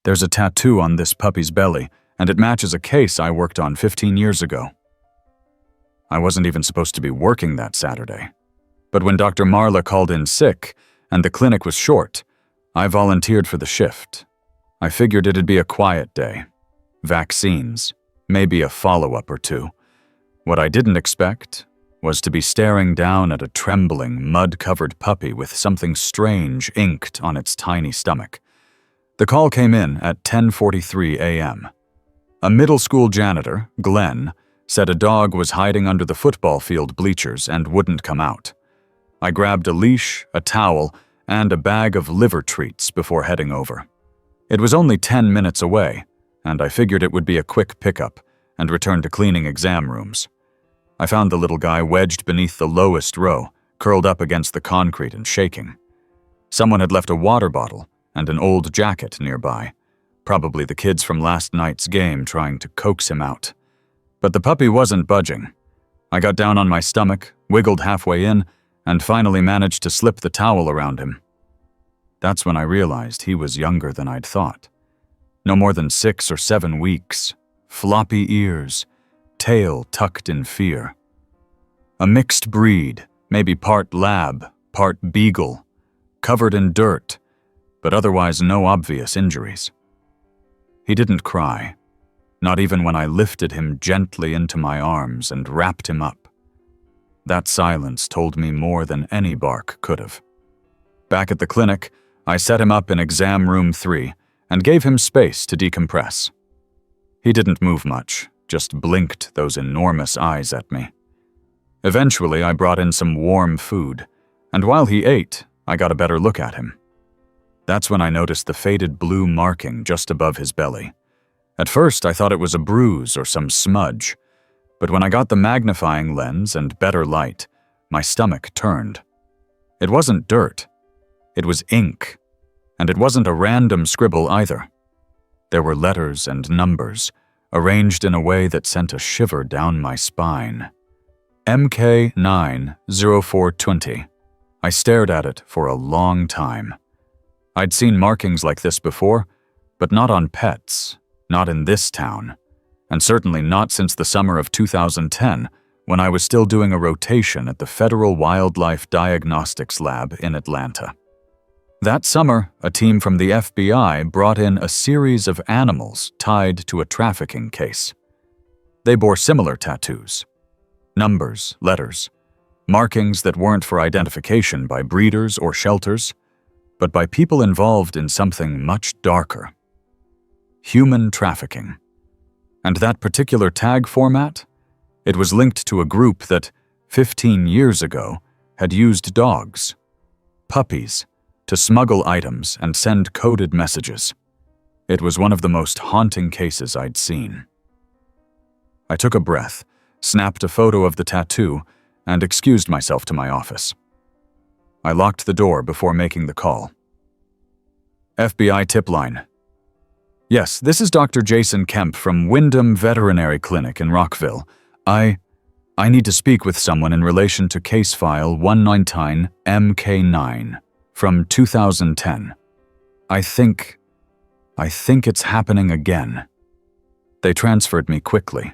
There's a tattoo on this puppy's belly, and it matches a case I worked on 15 years ago. I wasn't even supposed to be working that Saturday. But when Dr. Marla called in sick and the clinic was short, I volunteered for the shift. I figured it'd be a quiet day. Vaccines, maybe a follow-up or two. What I didn't expect was to be staring down at a trembling, mud-covered puppy with something strange inked on its tiny stomach. The call came in at 10:43 a.m. A middle school janitor, Glenn, said a dog was hiding under the football field bleachers and wouldn't come out. I grabbed a leash, a towel, and a bag of liver treats before heading over. It was only 10 minutes away, and I figured it would be a quick pickup and return to cleaning exam rooms. I found the little guy wedged beneath the lowest row, curled up against the concrete and shaking. Someone had left a water bottle and an old jacket nearby, probably the kids from last night's game trying to coax him out. But the puppy wasn't budging. I got down on my stomach, wiggled halfway in, and finally managed to slip the towel around him. That's when I realized he was younger than I'd thought. No more than 6 or 7 weeks, floppy ears, tail tucked in fear. A mixed breed, maybe part lab, part beagle, covered in dirt, but otherwise no obvious injuries. He didn't cry, not even when I lifted him gently into my arms and wrapped him up. That silence told me more than any bark could have. Back at the clinic, I set him up in exam room 3 and gave him space to decompress. He didn't move much, just blinked those enormous eyes at me. Eventually, I brought in some warm food, and while he ate, I got a better look at him. That's when I noticed the faded blue marking just above his belly. At first, I thought it was a bruise or some smudge, but when I got the magnifying lens and better light, my stomach turned. It wasn't dirt. It was ink, and it wasn't a random scribble either. There were letters and numbers, arranged in a way that sent a shiver down my spine. MK90420. I stared at it for a long time. I'd seen markings like this before, but not on pets, not in this town, and certainly not since the summer of 2010, when I was still doing a rotation at the Federal Wildlife Diagnostics Lab in Atlanta. That summer, a team from the FBI brought in a series of animals tied to a trafficking case. They bore similar tattoos. Numbers, letters, markings that weren't for identification by breeders or shelters, but by people involved in something much darker. Human trafficking. And that particular tag format? It was linked to a group that, 15 years ago, had used dogs, puppies, to smuggle items and send coded messages. It was one of the most haunting cases I'd seen. I took a breath, snapped a photo of the tattoo, and excused myself to my office. I locked the door before making the call. FBI tip line. Yes, this is Dr. Jason Kemp from Wyndham Veterinary Clinic in Rockville. I need to speak with someone in relation to case file 119 MK9 from 2010. I think it's happening again. They transferred me quickly.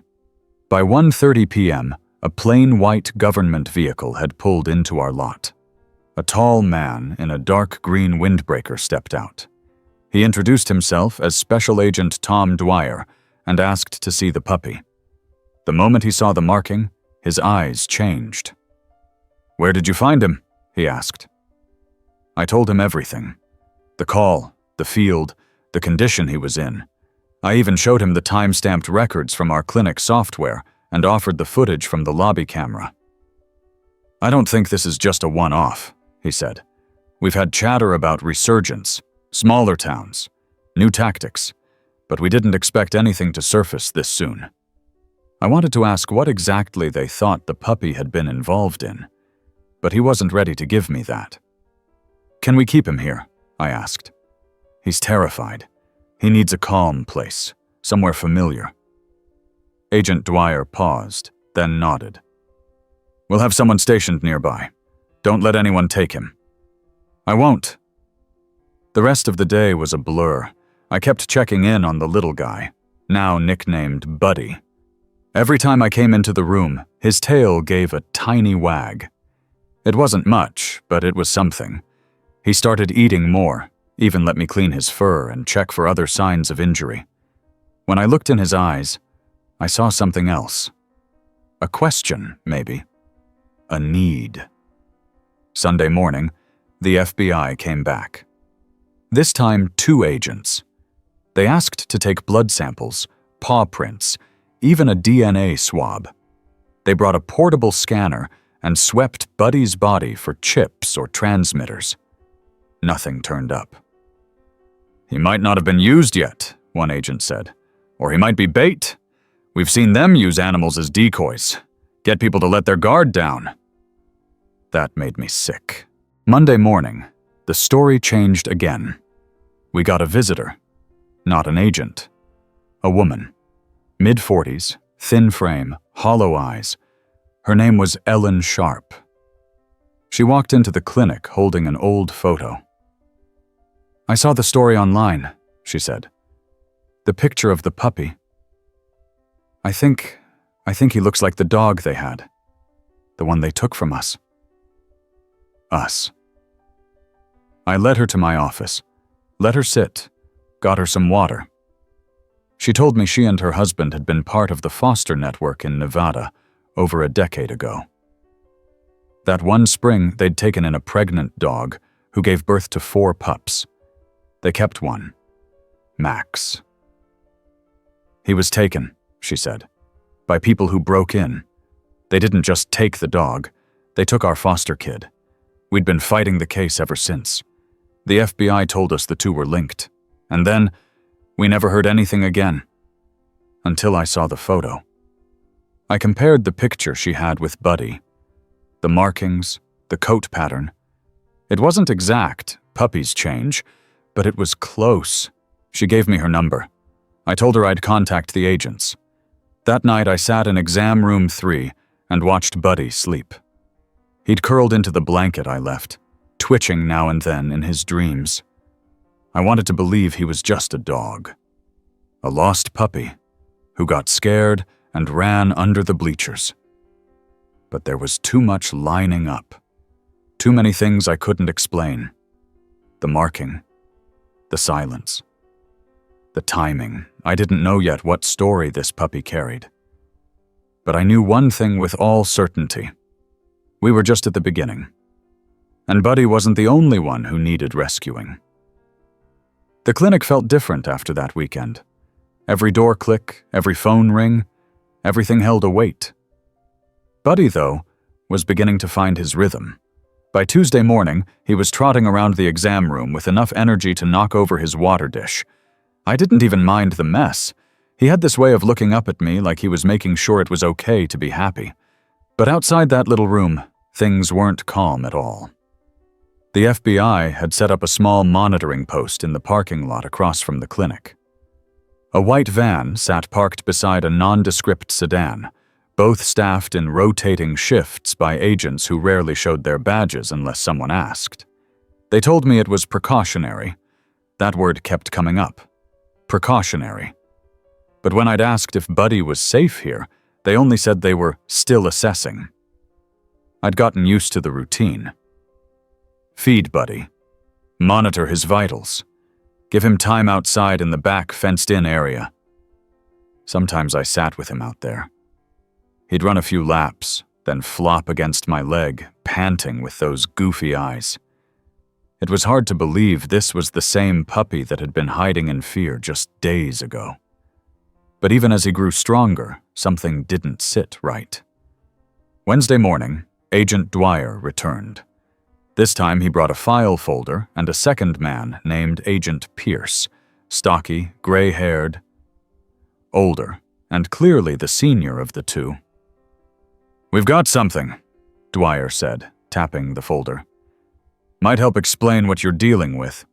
By 1:30 p.m., a plain white government vehicle had pulled into our lot. A tall man in a dark green windbreaker stepped out. He introduced himself as Special Agent Tom Dwyer and asked to see the puppy. The moment he saw the marking, his eyes changed. "Where did you find him?" he asked. I told him everything. The call, the field, the condition he was in. I even showed him the time-stamped records from our clinic software and offered the footage from the lobby camera. "I don't think this is just a one-off," he said. "We've had chatter about resurgence, smaller towns, new tactics, but we didn't expect anything to surface this soon." I wanted to ask what exactly they thought the puppy had been involved in, but he wasn't ready to give me that. "Can we keep him here?" I asked. "He's terrified. He needs a calm place, somewhere familiar." Agent Dwyer paused, then nodded. "We'll have someone stationed nearby. Don't let anyone take him." "I won't." The rest of the day was a blur. I kept checking in on the little guy, now nicknamed Buddy. Every time I came into the room, his tail gave a tiny wag. It wasn't much, but it was something. He started eating more, even let me clean his fur and check for other signs of injury. When I looked in his eyes, I saw something else. A question, maybe. A need. Sunday morning, the FBI came back. This time, 2 agents. They asked to take blood samples, paw prints, even a DNA swab. They brought a portable scanner and swept Buddy's body for chips or transmitters. Nothing turned up. "He might not have been used yet," one agent said. "Or he might be bait. We've seen them use animals as decoys. Get people to let their guard down." That made me sick. Monday morning, the story changed again. We got a visitor. Not an agent. A woman. Mid-40s, thin frame, hollow eyes. Her name was Ellen Sharp. She walked into the clinic holding an old photo. "I saw the story online," she said. "The picture of the puppy. I think he looks like the dog they had. The one they took from us." Us. I led her to my office, let her sit, got her some water. She told me she and her husband had been part of the foster network in Nevada over a decade ago. That one spring, they'd taken in a pregnant dog who gave birth to 4 pups. They kept one, Max. "He was taken," she said, "by people who broke in. They didn't just take the dog, they took our foster kid. We'd been fighting the case ever since. The FBI told us the 2 were linked. And then, we never heard anything again. Until I saw the photo. I compared the picture she had with Buddy. The markings, the coat pattern. It wasn't exact, puppies change, but it was close. She gave me her number. I told her I'd contact the agents. That night I sat in exam room 3 and watched Buddy sleep. He'd curled into the blanket I left, twitching now and then in his dreams. I wanted to believe he was just a dog. A lost puppy who got scared and ran under the bleachers. But there was too much lining up. Too many things I couldn't explain. The marking. The silence. The timing. I didn't know yet what story this puppy carried. But I knew one thing with all certainty. We were just at the beginning. And Buddy wasn't the only one who needed rescuing. The clinic felt different after that weekend. Every door click, every phone ring, everything held a weight. Buddy, though, was beginning to find his rhythm. By Tuesday morning, he was trotting around the exam room with enough energy to knock over his water dish. I didn't even mind the mess. He had this way of looking up at me like he was making sure it was okay to be happy. But outside that little room, things weren't calm at all. The FBI had set up a small monitoring post in the parking lot across from the clinic. A white van sat parked beside a nondescript sedan, both staffed in rotating shifts by agents who rarely showed their badges unless someone asked. They told me it was precautionary. That word kept coming up. Precautionary. But when I'd asked if Buddy was safe here, they only said they were still assessing. I'd gotten used to the routine. Feed Buddy. Monitor his vitals. Give him time outside in the back fenced-in area. Sometimes I sat with him out there. He'd run a few laps, then flop against my leg, panting with those goofy eyes. It was hard to believe this was the same puppy that had been hiding in fear just days ago. But even as he grew stronger, something didn't sit right. Wednesday morning, Agent Dwyer returned. This time he brought a file folder and a second man named Agent Pierce, stocky, gray-haired, older, and clearly the senior of the 2. "We've got something," Dwyer said, tapping the folder. "Might help explain what you're dealing with."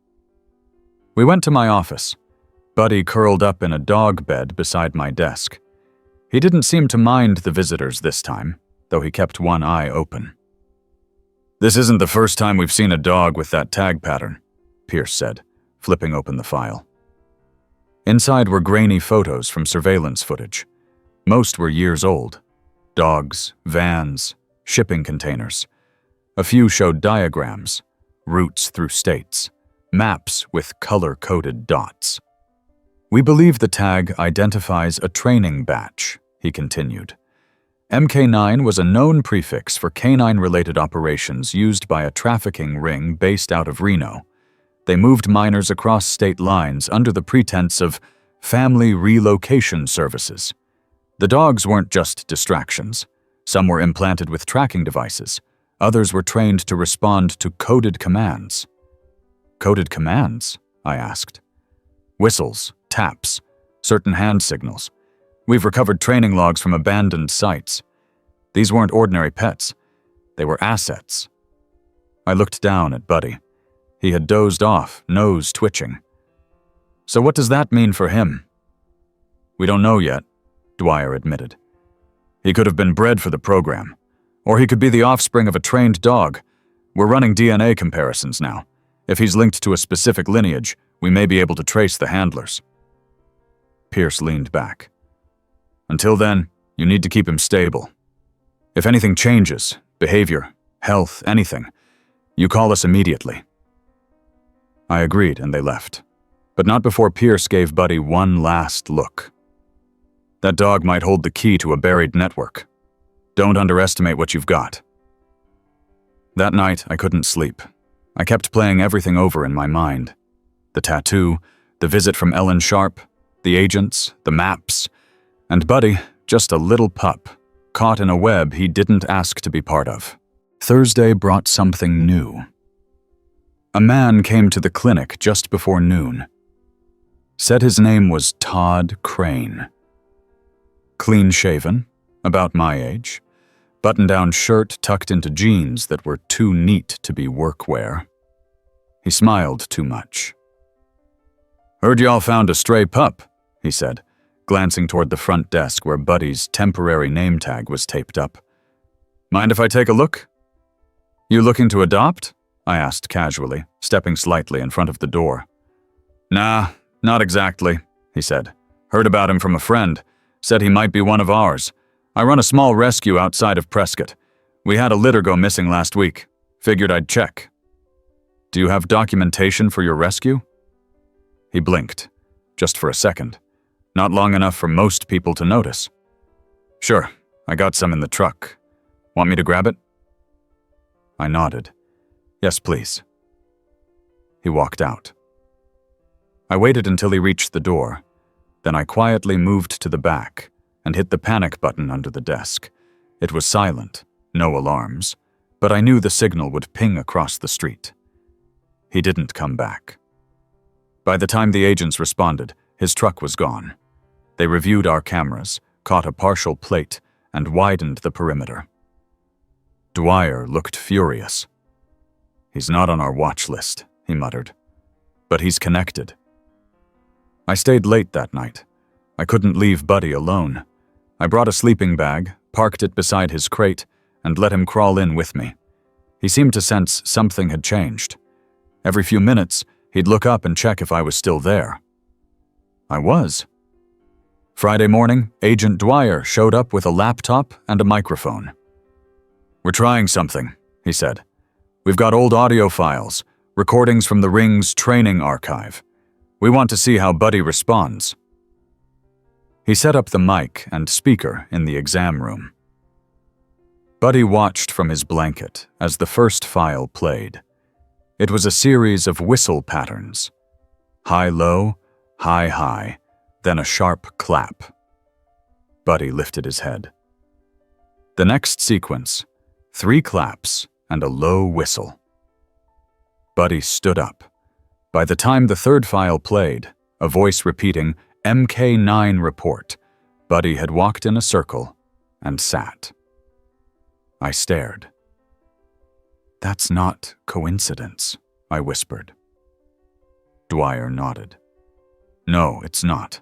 We went to my office. Buddy curled up in a dog bed beside my desk. He didn't seem to mind the visitors this time, though he kept one eye open. "This isn't the first time we've seen a dog with that tag pattern," Pierce said, flipping open the file. Inside were grainy photos from surveillance footage. Most were years old. Dogs, vans, shipping containers. A few showed diagrams, routes through states, maps with color-coded dots. We believe the tag identifies a training batch, he continued. MK9 was a known prefix for canine-related operations used by a trafficking ring based out of Reno. They moved minors across state lines under the pretense of family relocation services. The dogs weren't just distractions. Some were implanted with tracking devices. Others were trained to respond to coded commands. Coded commands? I asked. Whistles, taps, certain hand signals. We've recovered training logs from abandoned sites. These weren't ordinary pets. They were assets. I looked down at Buddy. He had dozed off, nose twitching. So what does that mean for him? We don't know yet, Dwyer admitted. He could have been bred for the program. Or he could be the offspring of a trained dog. We're running DNA comparisons now. If he's linked to a specific lineage, we may be able to trace the handlers. Pierce leaned back. Until then, you need to keep him stable. If anything changes, behavior, health, anything, you call us immediately. I agreed and they left, but not before Pierce gave Buddy one last look. That dog might hold the key to a buried network. Don't underestimate what you've got. That night, I couldn't sleep. I kept playing everything over in my mind. The tattoo, the visit from Ellen Sharp, the agents, the maps, and Buddy, just a little pup, caught in a web he didn't ask to be part of. Thursday brought something new. A man came to the clinic just before noon. Said his name was Todd Crane. Clean-shaven, about my age, button-down shirt tucked into jeans that were too neat to be workwear. He smiled too much. "Heard y'all found a stray pup," he said, glancing toward the front desk where Buddy's temporary name tag was taped up. "Mind if I take a look?" "You looking to adopt?" I asked casually, stepping slightly in front of the door. "Nah, not exactly," he said. "Heard about him from a friend. Said he might be one of ours. I run a small rescue outside of Prescott. We had a litter go missing last week. Figured I'd check." "Do you have documentation for your rescue?" He blinked, just for a second. Not long enough for most people to notice. "Sure, I got some in the truck. Want me to grab it?" I nodded. "Yes, please." He walked out. I waited until he reached the door. Then I quietly moved to the back and hit the panic button under the desk. It was silent, no alarms, but I knew the signal would ping across the street. He didn't come back. By the time the agents responded, his truck was gone. They reviewed our cameras, caught a partial plate, and widened the perimeter. Dwyer looked furious. "He's not on our watch list," he muttered. "But he's connected." I stayed late that night. I couldn't leave Buddy alone. I brought a sleeping bag, parked it beside his crate, and let him crawl in with me. He seemed to sense something had changed. Every few minutes, he'd look up and check if I was still there. I was. Friday morning, Agent Dwyer showed up with a laptop and a microphone. "We're trying something," he said. "We've got old audio files, recordings from the Ring's training archive. We want to see how Buddy responds." He set up the mic and speaker in the exam room. Buddy watched from his blanket as the first file played. It was a series of whistle patterns. High-low, high-high, then a sharp clap. Buddy lifted his head. The next sequence, 3 claps and a low whistle. Buddy stood up. By the time the third file played, a voice repeating MK9 report, Buddy had walked in a circle and sat. I stared. "That's not coincidence," I whispered. Dwyer nodded. "No, it's not."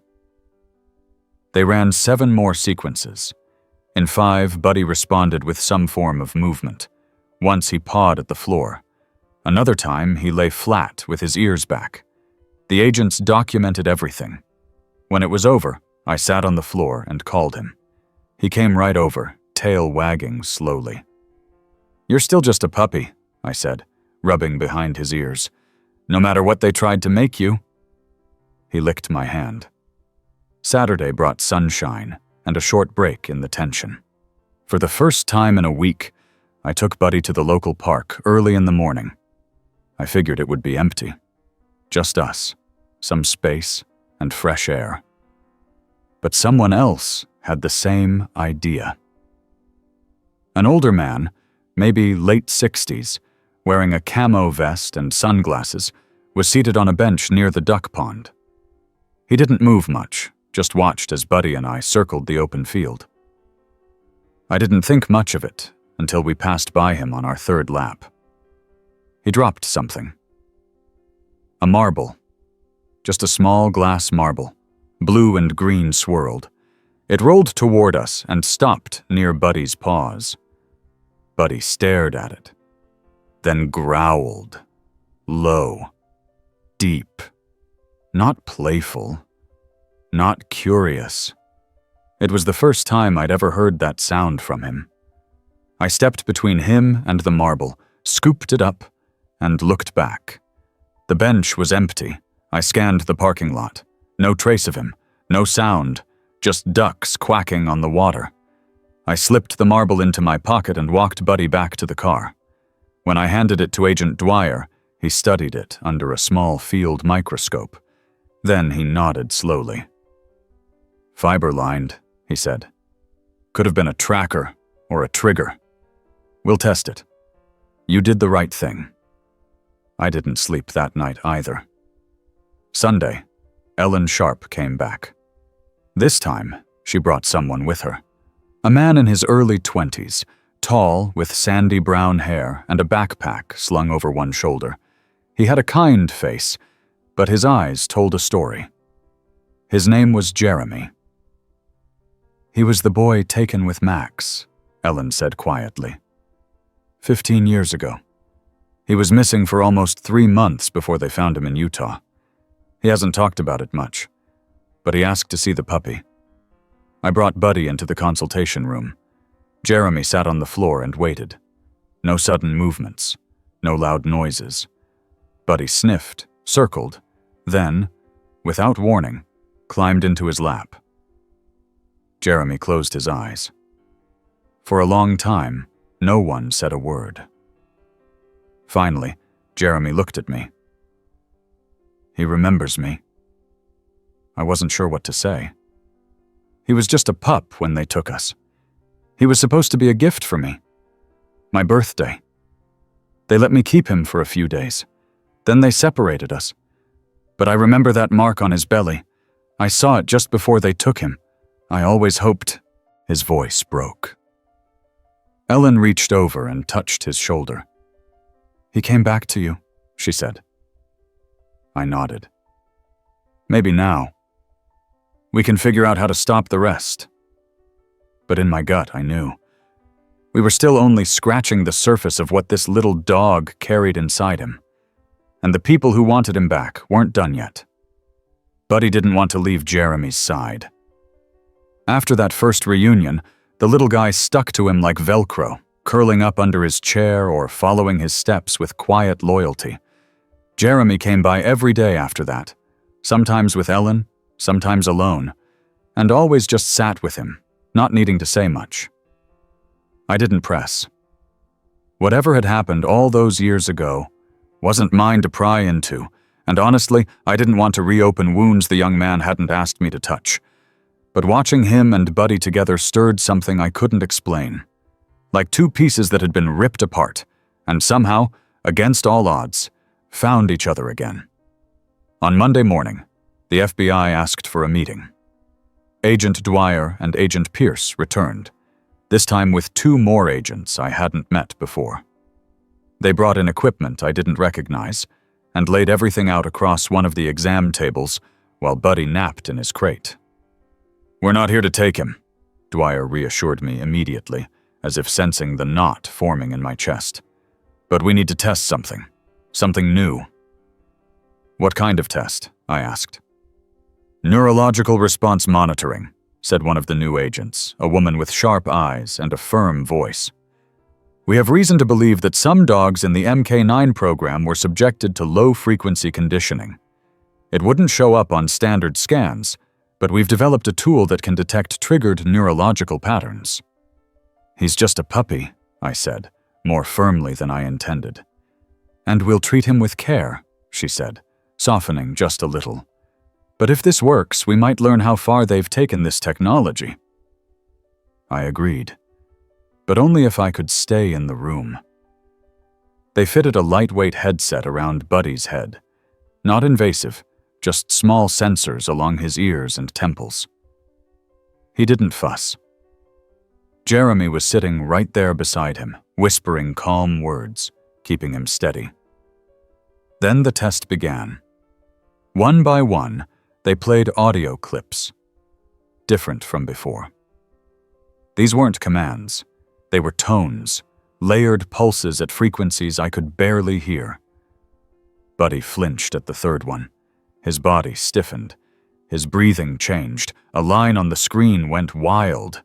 They ran 7 more sequences. In 5, Buddy responded with some form of movement. Once he pawed at the floor. Another time, he lay flat with his ears back. The agents documented everything. When it was over, I sat on the floor and called him. He came right over, tail wagging slowly. "You're still just a puppy," I said, rubbing behind his ears. "No matter what they tried to make you." He licked my hand. Saturday brought sunshine and a short break in the tension. For the first time in a week, I took Buddy to the local park early in the morning. I figured it would be empty. Just us, some space, and fresh air. But someone else had the same idea. An older man, maybe late 60s, wearing a camo vest and sunglasses, was seated on a bench near the duck pond. He didn't move much, just watched as Buddy and I circled the open field. I didn't think much of it until we passed by him on our third lap. He dropped something. A marble. Just a small glass marble, blue and green swirled. It rolled toward us and stopped near Buddy's paws. Buddy stared at it, then growled, low, deep, not playful, not curious. It was the first time I'd ever heard that sound from him. I stepped between him and the marble, scooped it up, and looked back. The bench was empty. I scanned the parking lot. No trace of him, no sound, just ducks quacking on the water. I slipped the marble into my pocket and walked Buddy back to the car. When I handed it to Agent Dwyer, he studied it under a small field microscope. Then he nodded slowly. "Fiber-lined," he said. "Could have been a tracker or a trigger. We'll test it. You did the right thing." I didn't sleep that night either. Sunday, Ellen Sharp came back. This time, she brought someone with her. A man in his early 20s, tall, with sandy brown hair and a backpack slung over one shoulder. He had a kind face, but his eyes told a story. His name was Jeremy. "He was the boy taken with Max," Ellen said quietly. 15 years ago. He was missing for almost 3 months before they found him in Utah. He hasn't talked about it much, but he asked to see the puppy. I brought Buddy into the consultation room. Jeremy sat on the floor and waited. No sudden movements, no loud noises. Buddy sniffed, circled, then, without warning, climbed into his lap. Jeremy closed his eyes. For a long time, no one said a word. Finally, Jeremy looked at me. He remembers me. I wasn't sure what to say. He was just a pup when they took us. He was supposed to be a gift for me. My birthday. They let me keep him for a few days. Then they separated us. But I remember that mark on his belly. I saw it just before they took him. I always hoped. His voice broke. Ellen reached over and touched his shoulder. "He came back to you," she said. I nodded. "Maybe now. We can figure out how to stop the rest." But in my gut, I knew. We were still only scratching the surface of what this little dog carried inside him. And the people who wanted him back weren't done yet. Buddy didn't want to leave Jeremy's side. After that first reunion, the little guy stuck to him like Velcro, curling up under his chair or following his steps with quiet loyalty. Jeremy came by every day after that, sometimes with Ellen, sometimes alone, and always just sat with him, not needing to say much. I didn't press. Whatever had happened all those years ago wasn't mine to pry into, and honestly, I didn't want to reopen wounds the young man hadn't asked me to touch. But watching him and Buddy together stirred something I couldn't explain. Like two pieces that had been ripped apart, and somehow, against all odds, found each other again. On Monday morning, the FBI asked for a meeting. Agent Dwyer and Agent Pierce returned, this time with 2 more agents I hadn't met before. They brought in equipment I didn't recognize and laid everything out across one of the exam tables while Buddy napped in his crate. "We're not here to take him," Dwyer reassured me immediately, as if sensing the knot forming in my chest. "But we need to test something new." "What kind of test?" I asked. Neurological response monitoring, said one of the new agents, a woman with sharp eyes and a firm voice. We have reason to believe that some dogs in the MK9 program were subjected to low-frequency conditioning. It wouldn't show up on standard scans, but we've developed a tool that can detect triggered neurological patterns. He's just a puppy, I said, more firmly than I intended. And we'll treat him with care, she said, softening just a little. But if this works, we might learn how far they've taken this technology. I agreed, but only if I could stay in the room. They fitted a lightweight headset around Buddy's head. Not invasive, just small sensors along his ears and temples. He didn't fuss. Jeremy was sitting right there beside him, whispering calm words, keeping him steady. Then the test began. One by one, they played audio clips, different from before. These weren't commands. They were tones, layered pulses at frequencies I could barely hear. Buddy flinched at the third one. His body stiffened. His breathing changed. A line on the screen went wild.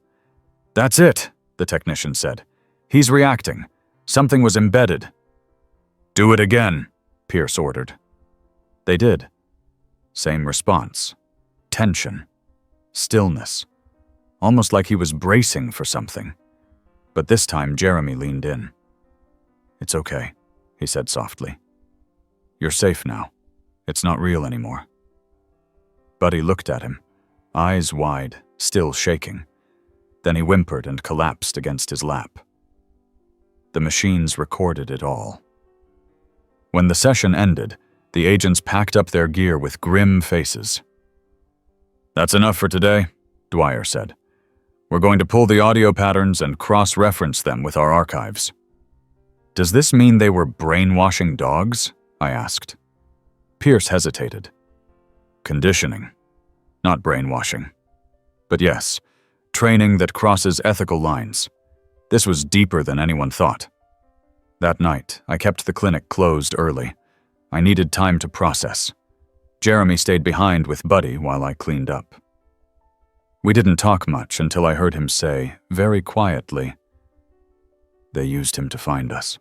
"That's it," the technician said. "He's reacting. Something was embedded." "Do it again," Pierce ordered. They did. Same response. Tension. Stillness. Almost like he was bracing for something. But this time, Jeremy leaned in. "It's okay," he said softly. "You're safe now. It's not real anymore." Buddy looked at him, eyes wide, still shaking. Then he whimpered and collapsed against his lap. The machines recorded it all. When the session ended, the agents packed up their gear with grim faces. "That's enough for today," Dwyer said. "We're going to pull the audio patterns and cross-reference them with our archives." "Does this mean they were brainwashing dogs?" I asked. Pierce hesitated. "Conditioning, not brainwashing. But yes, training that crosses ethical lines. This was deeper than anyone thought." That night, I kept the clinic closed early. I needed time to process. Jeremy stayed behind with Buddy while I cleaned up. We didn't talk much until I heard him say, very quietly, "They used him to find us."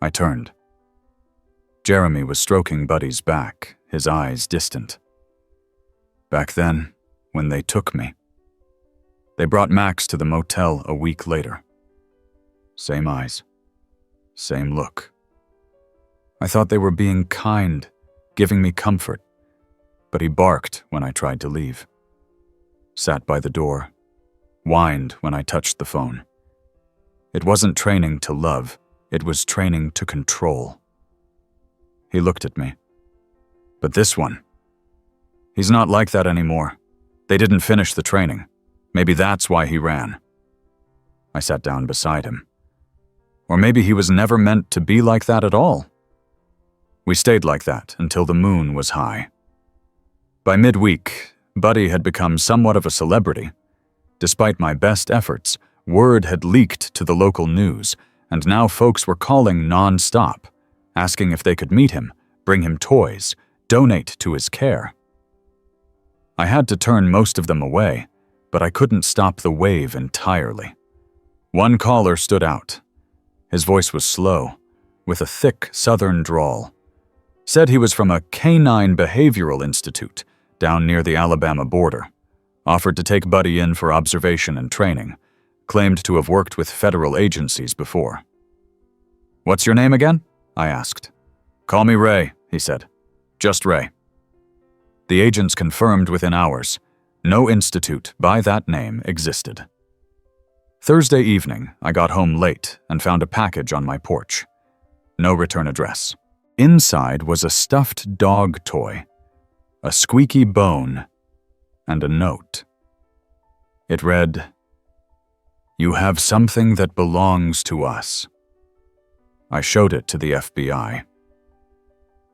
I turned. Jeremy was stroking Buddy's back, his eyes distant. "Back then, when they took me. They brought Max to the motel a week later. Same eyes. Same look. I thought they were being kind, giving me comfort, but he barked when I tried to leave. Sat by the door, whined when I touched the phone. It wasn't training to love, it was training to control. He looked at me. "But this one, he's not like that anymore. They didn't finish the training. Maybe that's why he ran." I sat down beside him. Or maybe he was never meant to be like that at all. We stayed like that until the moon was high. By midweek, Buddy had become somewhat of a celebrity. Despite my best efforts, word had leaked to the local news, and now folks were calling non-stop, asking if they could meet him, bring him toys, donate to his care. I had to turn most of them away, but I couldn't stop the wave entirely. One caller stood out. His voice was slow, with a thick southern drawl. Said he was from a canine behavioral institute down near the Alabama border. Offered to take Buddy in for observation and training. Claimed to have worked with federal agencies before. "What's your name again?" I asked. "Call me Ray," he said. "Just Ray." The agents confirmed within hours. No institute by that name existed. Thursday evening, I got home late and found a package on my porch. No return address. Inside was a stuffed dog toy, a squeaky bone, and a note. It read, "You have something that belongs to us." I showed it to the FBI.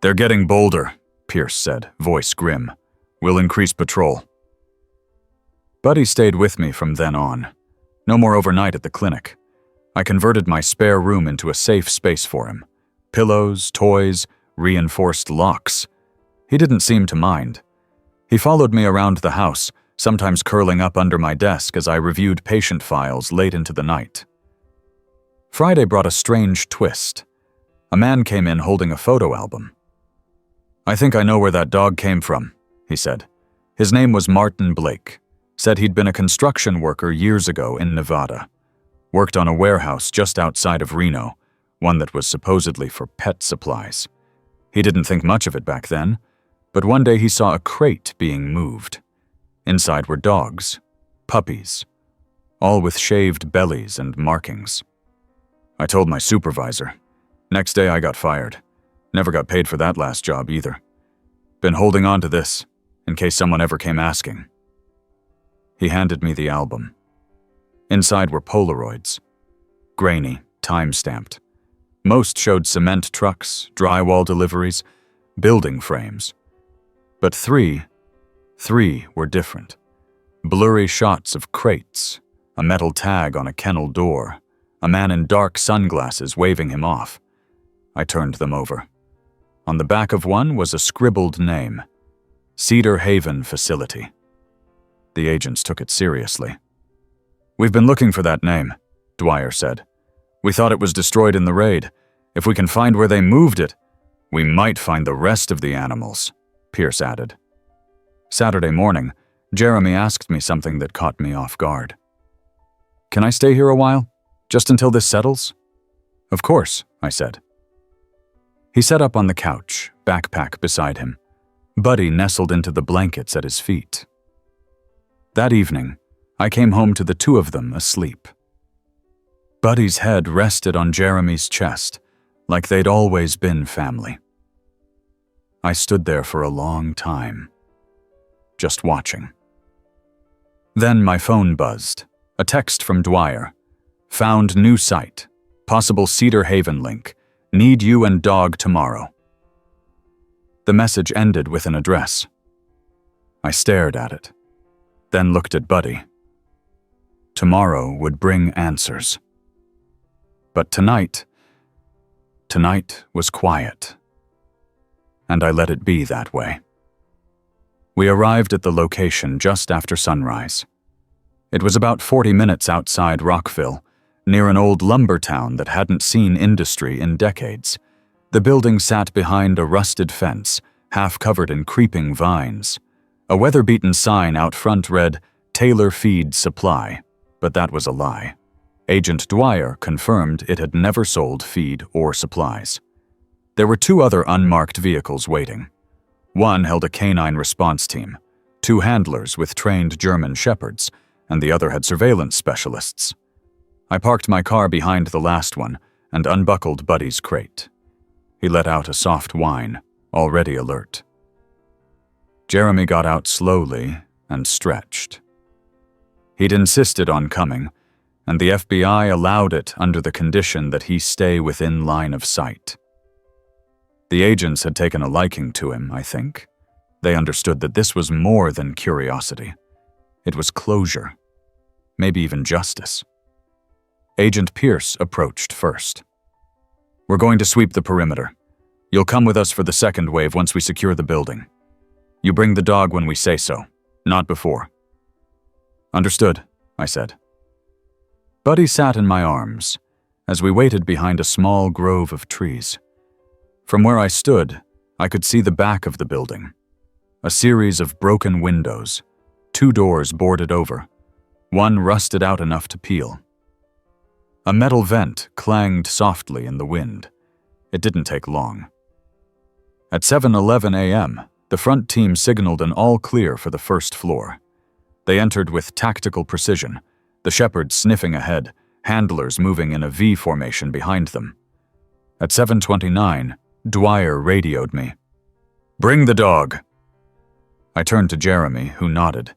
"They're getting bolder," Pierce said, voice grim. "We'll increase patrol." Buddy stayed with me from then on. No more overnight at the clinic. I converted my spare room into a safe space for him. Pillows, toys, reinforced locks. He didn't seem to mind. He followed me around the house, sometimes curling up under my desk as I reviewed patient files late into the night. Friday brought a strange twist. A man came in holding a photo album. "I think I know where that dog came from," he said. His name was Martin Blake. Said he'd been a construction worker years ago in Nevada. Worked on a warehouse just outside of Reno, one that was supposedly for pet supplies. He didn't think much of it back then, but one day he saw a crate being moved. Inside were dogs, puppies, all with shaved bellies and markings. I told my supervisor. Next day I got fired. Never got paid for that last job either. Been holding on to this, in case someone ever came asking. He handed me the album. Inside were Polaroids. Grainy, time-stamped. Most showed cement trucks, drywall deliveries, building frames. But three were different. Blurry shots of crates, a metal tag on a kennel door, a man in dark sunglasses waving him off. I turned them over. On the back of one was a scribbled name, Cedar Haven Facility. The agents took it seriously. "We've been looking for that name," Dwyer said. "We thought it was destroyed in the raid. If we can find where they moved it, we might find the rest of the animals," Pierce added. Saturday morning, Jeremy asked me something that caught me off guard. "Can I stay here a while? Just until this settles?" "Of course," I said. He sat up on the couch, backpack beside him. Buddy nestled into the blankets at his feet. That evening, I came home to the two of them asleep. Buddy's head rested on Jeremy's chest, like they'd always been family. I stood there for a long time, just watching. Then my phone buzzed. A text from Dwyer. "Found new site. Possible Cedar Haven link. Need you and dog tomorrow." The message ended with an address. I stared at it, then looked at Buddy. Tomorrow would bring answers. But tonight was quiet. And I let it be that way. We arrived at the location just after sunrise. It was about 40 minutes outside Rockville, near an old lumber town that hadn't seen industry in decades. The building sat behind a rusted fence, half covered in creeping vines. A weather-beaten sign out front read, "Taylor Feed Supply," but that was a lie. Agent Dwyer confirmed it had never sold feed or supplies. There were two other unmarked vehicles waiting. One held a canine response team, two handlers with trained German shepherds, and the other had surveillance specialists. I parked my car behind the last one and unbuckled Buddy's crate. He let out a soft whine, already alert. Jeremy got out slowly and stretched. He'd insisted on coming, and the FBI allowed it under the condition that he stay within line of sight. The agents had taken a liking to him, I think. They understood that this was more than curiosity. It was closure, maybe even justice. Agent Pierce approached first. "We're going to sweep the perimeter. You'll come with us for the second wave once we secure the building. You bring the dog when we say so, not before." "Understood," I said. Buddy sat in my arms as we waited behind a small grove of trees. From where I stood, I could see the back of the building. A series of broken windows, two doors boarded over, one rusted out enough to peel. A metal vent clanged softly in the wind. It didn't take long. At 7:11 a.m., the front team signaled an all clear for the first floor. They entered with tactical precision, the shepherds sniffing ahead, handlers moving in a V formation behind them. At 7:29, Dwyer radioed me. "Bring the dog." I turned to Jeremy, who nodded.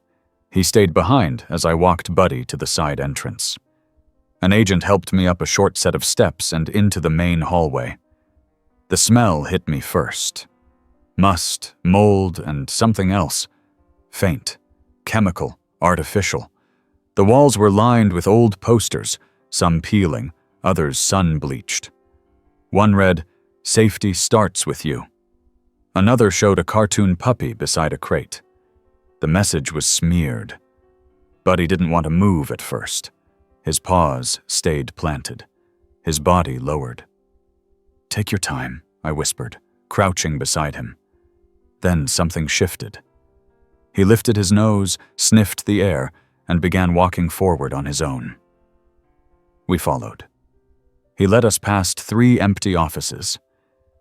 He stayed behind as I walked Buddy to the side entrance. An agent helped me up a short set of steps and into the main hallway. The smell hit me first. Must, mold, and something else. Faint, chemical, artificial. The walls were lined with old posters, some peeling, others sun-bleached. One read, "Safety starts with you." Another showed a cartoon puppy beside a crate. The message was smeared. Buddy didn't want to move at first. His paws stayed planted, his body lowered. "Take your time," I whispered, crouching beside him. Then something shifted. He lifted his nose, sniffed the air, and began walking forward on his own. We followed. He led us past 3 empty offices,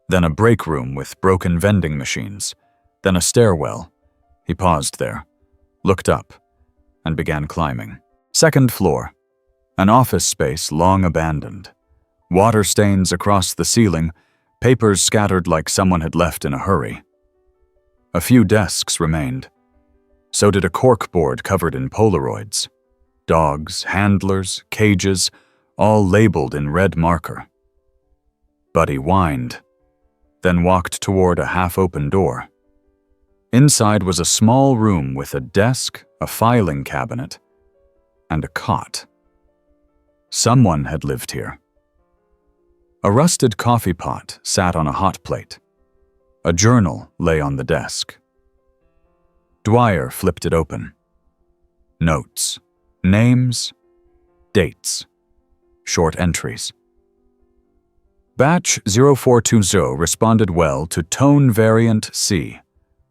then a break room with broken vending machines, then a stairwell. He paused there, looked up, and began climbing. 2nd floor, an office space long abandoned. Water stains across the ceiling, papers scattered like someone had left in a hurry. A few desks remained. So did a corkboard covered in Polaroids. Dogs, handlers, cages, all labeled in red marker. Buddy whined, then walked toward a half-open door. Inside was a small room with a desk, a filing cabinet, and a cot. Someone had lived here. A rusted coffee pot sat on a hot plate. A journal lay on the desk. Dwyer flipped it open. Notes, names, dates, short entries. Batch 0420 responded well to tone variant C.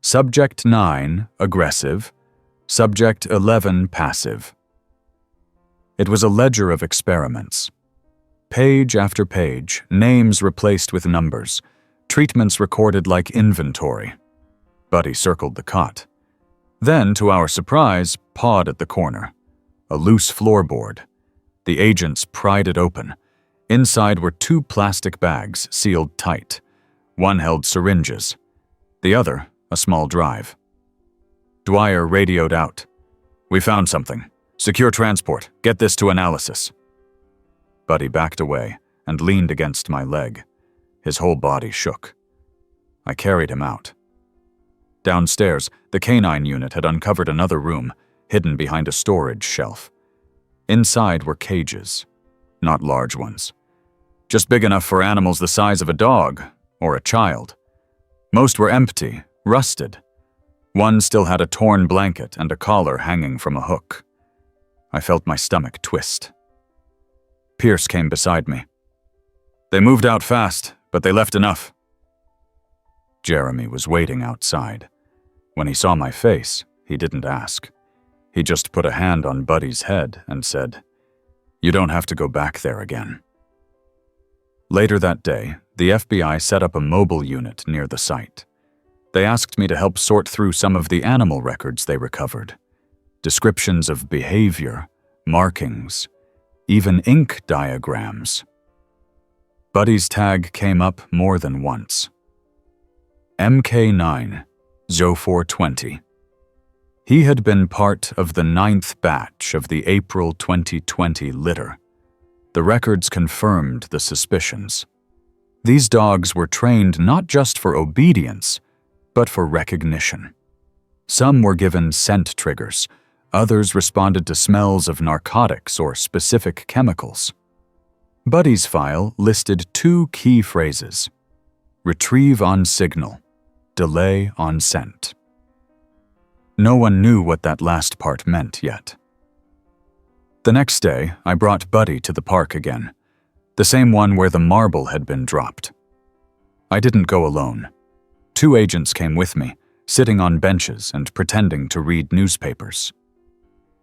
Subject 9, aggressive. Subject 11, passive. It was a ledger of experiments. Page after page, names replaced with numbers, treatments recorded like inventory. Buddy circled the cot. Then, to our surprise, pawed at the corner. A loose floorboard. The agents pried it open. Inside were 2 plastic bags sealed tight. One held syringes. The other, a small drive. Dwyer radioed out. "We found something. Secure transport. Get this to analysis." Buddy backed away and leaned against my leg. His whole body shook. I carried him out. Downstairs, the canine unit had uncovered another room, hidden behind a storage shelf. Inside were cages. Not large ones. Just big enough for animals the size of a dog or a child. Most were empty, rusted. One still had a torn blanket and a collar hanging from a hook. I felt my stomach twist. Pierce came beside me. "They moved out fast, but they left enough." Jeremy was waiting outside. When he saw my face, he didn't ask. He just put a hand on Buddy's head and said, "You don't have to go back there again." Later that day, the FBI set up a mobile unit near the site. They asked me to help sort through some of the animal records they recovered. Descriptions of behavior, markings, even ink diagrams. Buddy's tag came up more than once. MK9, 0420. He had been part of the 9th batch of the April 2020 litter. The records confirmed the suspicions. These dogs were trained not just for obedience, but for recognition. Some were given scent triggers, others responded to smells of narcotics or specific chemicals. Buddy's file listed 2 key phrases: retrieve on signal, delay on scent. No one knew what that last part meant yet. The next day, I brought Buddy to the park again, the same one where the marble had been dropped. I didn't go alone. 2 agents came with me, sitting on benches and pretending to read newspapers.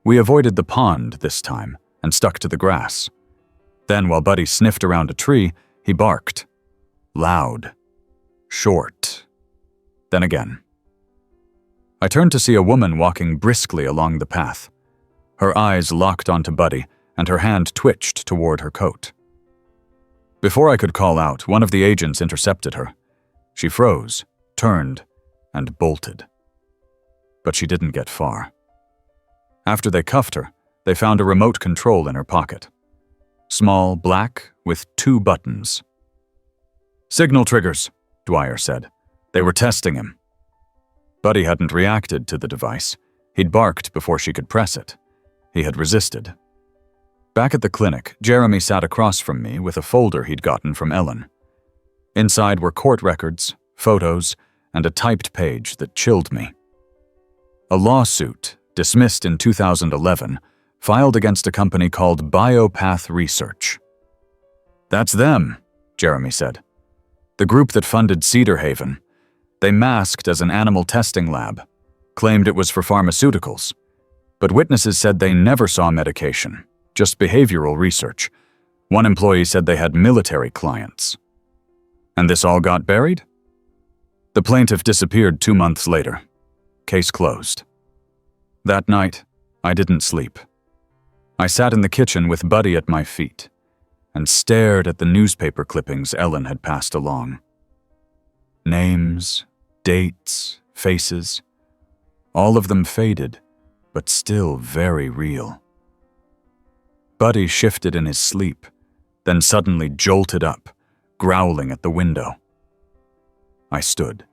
We avoided the pond this time and stuck to the grass. Then, while Buddy sniffed around a tree, he barked. Loud. Short. Then again. I turned to see a woman walking briskly along the path. Her eyes locked onto Buddy, and her hand twitched toward her coat. Before I could call out, one of the agents intercepted her. She froze, turned, and bolted. But she didn't get far. After they cuffed her, they found a remote control in her pocket. Small, black, with 2 buttons. "Signal triggers," Dwyer said. "They were testing him." Buddy hadn't reacted to the device. He'd barked before she could press it. He had resisted. Back at the clinic, Jeremy sat across from me with a folder he'd gotten from Ellen. Inside were court records, photos, and a typed page that chilled me. A lawsuit, dismissed in 2011, filed against a company called Biopath Research. "That's them," Jeremy said. "The group that funded Cedar Haven. They masked as an animal testing lab, claimed it was for pharmaceuticals, but witnesses said they never saw medication, just behavioral research. One employee said they had military clients. And this all got buried? The plaintiff disappeared 2 months later. Case closed. That night, I didn't sleep. I sat in the kitchen with Buddy at my feet and stared at the newspaper clippings Ellen had passed along. Names, dates, faces, all of them faded, but still very real. Buddy shifted in his sleep, then suddenly jolted up, growling at the window. I stood,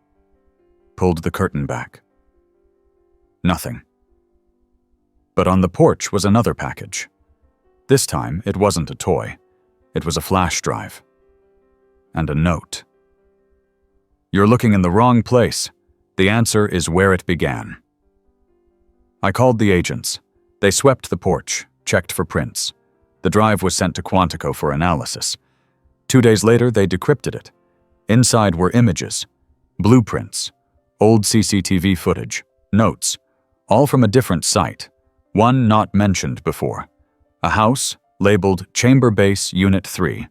pulled the curtain back. Nothing. But on the porch was another package. This time, it wasn't a toy. It was a flash drive. And a note. "You're looking in the wrong place. The answer is where it began." I called the agents. They swept the porch, checked for prints. The drive was sent to Quantico for analysis. 2 days later, they decrypted it. Inside were images, blueprints, old CCTV footage, notes, all from a different site, one not mentioned before. A house labeled Chamber Base Unit 3,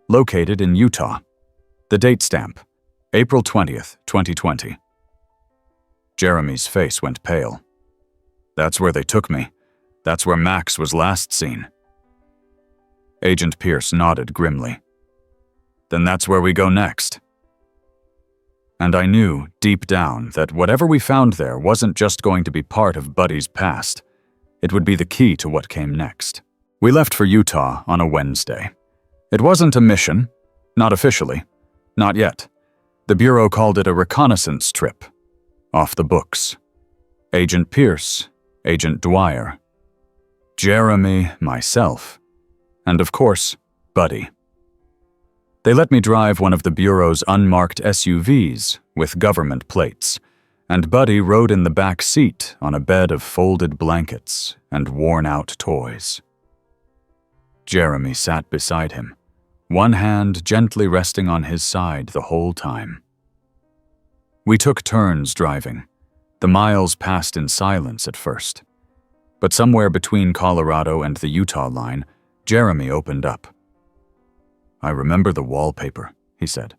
located in Utah. The date stamp, April 20th, 2020. Jeremy's face went pale. "That's where they took me. That's where Max was last seen." Agent Pierce nodded grimly. "Then that's where we go next." And I knew, deep down, that whatever we found there wasn't just going to be part of Buddy's past. It would be the key to what came next. We left for Utah on a Wednesday. It wasn't a mission, not officially, not yet. The Bureau called it a reconnaissance trip. Off the books. Agent Pierce, Agent Dwyer, Jeremy, myself, and of course, Buddy. They let me drive one of the Bureau's unmarked SUVs with government plates, and Buddy rode in the back seat on a bed of folded blankets and worn-out toys. Jeremy sat beside him, one hand gently resting on his side the whole time. We took turns driving. The miles passed in silence at first. But somewhere between Colorado and the Utah line, Jeremy opened up. "I remember the wallpaper," he said.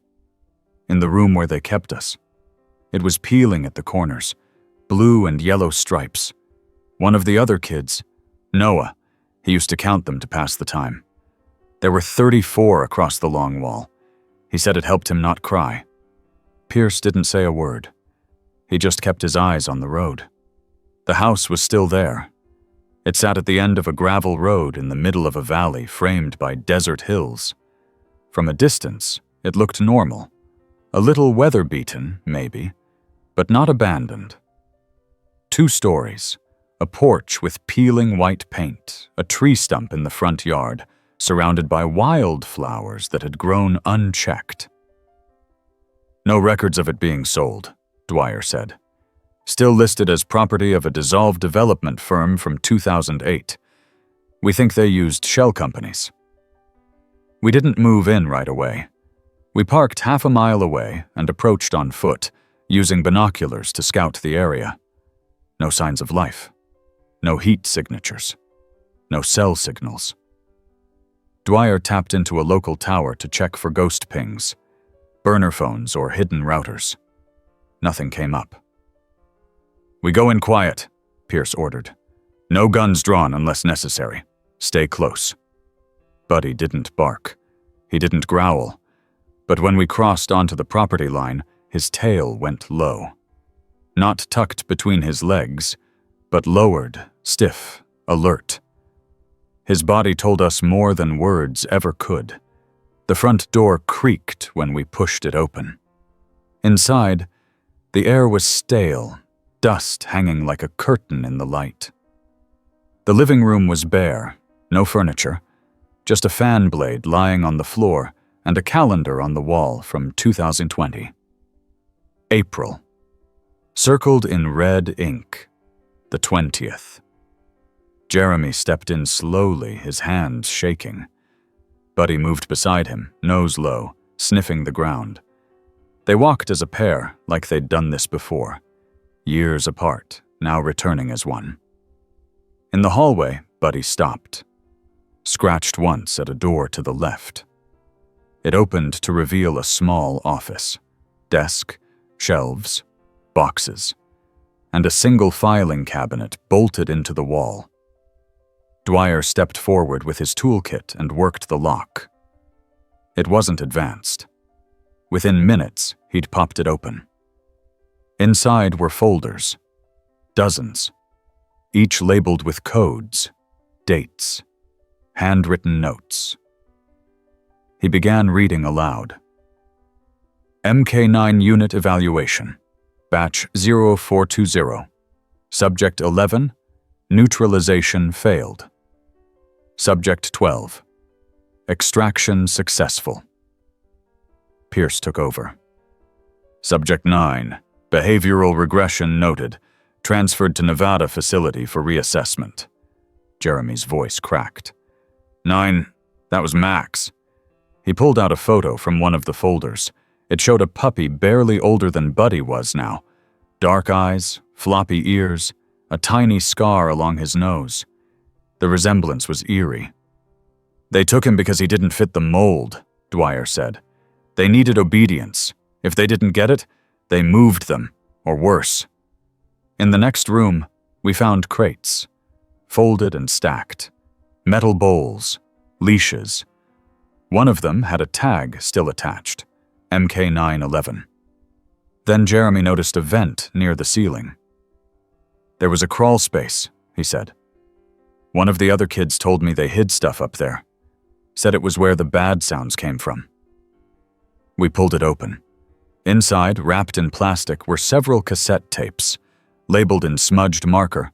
"In the room where they kept us. It was peeling at the corners, blue and yellow stripes. One of the other kids, Noah, he used to count them to pass the time. There were 34 across the long wall. He said it helped him not cry." Pierce didn't say a word. He just kept his eyes on the road. The house was still there. It sat at the end of a gravel road in the middle of a valley framed by desert hills. From a distance, it looked normal. A little weather-beaten, maybe, but not abandoned. 2 stories, a porch with peeling white paint, a tree stump in the front yard, surrounded by wildflowers that had grown unchecked. "No records of it being sold," Dwyer said. "Still listed as property of a dissolved development firm from 2008. We think they used shell companies." We didn't move in right away. We parked half a mile away and approached on foot, using binoculars to scout the area. No signs of life. No heat signatures. No cell signals. Dwyer tapped into a local tower to check for ghost pings, burner phones or hidden routers. Nothing came up. "We go in quiet," Pierce ordered. "No guns drawn unless necessary. Stay close." Buddy didn't bark. He didn't growl. But when we crossed onto the property line, his tail went low. Not tucked between his legs, but lowered, stiff, alert. His body told us more than words ever could. The front door creaked when we pushed it open. Inside, the air was stale, dust hanging like a curtain in the light. The living room was bare, no furniture, just a fan blade lying on the floor and a calendar on the wall from 2020. April. Circled in red ink, The 20th. Jeremy stepped in slowly, his hands shaking. Buddy moved beside him, nose low, sniffing the ground. They walked as a pair, like they'd done this before. Years apart, now returning as one. In the hallway, Buddy stopped. Scratched once at a door to the left. It opened to reveal a small office. Desk, shelves, boxes, and a single filing cabinet bolted into the wall. Dwyer stepped forward with his toolkit and worked the lock. It wasn't advanced. Within minutes, he'd popped it open. Inside were folders. Dozens. Each labeled with codes, dates, handwritten notes. He began reading aloud. MK9 Unit Evaluation. Batch 0420. Subject 11. Neutralization failed. Subject 12. Extraction successful. Pierce took over. Subject 9. Behavioral regression noted. Transferred to Nevada facility for reassessment. Jeremy's voice cracked. 9. That was Max. He pulled out a photo from one of the folders. It showed a puppy barely older than Buddy was now. Dark eyes, floppy ears, a tiny scar along his nose. The resemblance was eerie. They took him because he didn't fit the mold, Dwyer said. They needed obedience. If they didn't get it, they moved them, or worse. In the next room, we found crates, folded and stacked, metal bowls, leashes. One of them had a tag still attached, MK911. Then Jeremy noticed a vent near the ceiling. There was a crawl space, he said. One of the other kids told me they hid stuff up there. Said it was where the bad sounds came from. We pulled it open. Inside, wrapped in plastic, were several cassette tapes, labeled in smudged marker,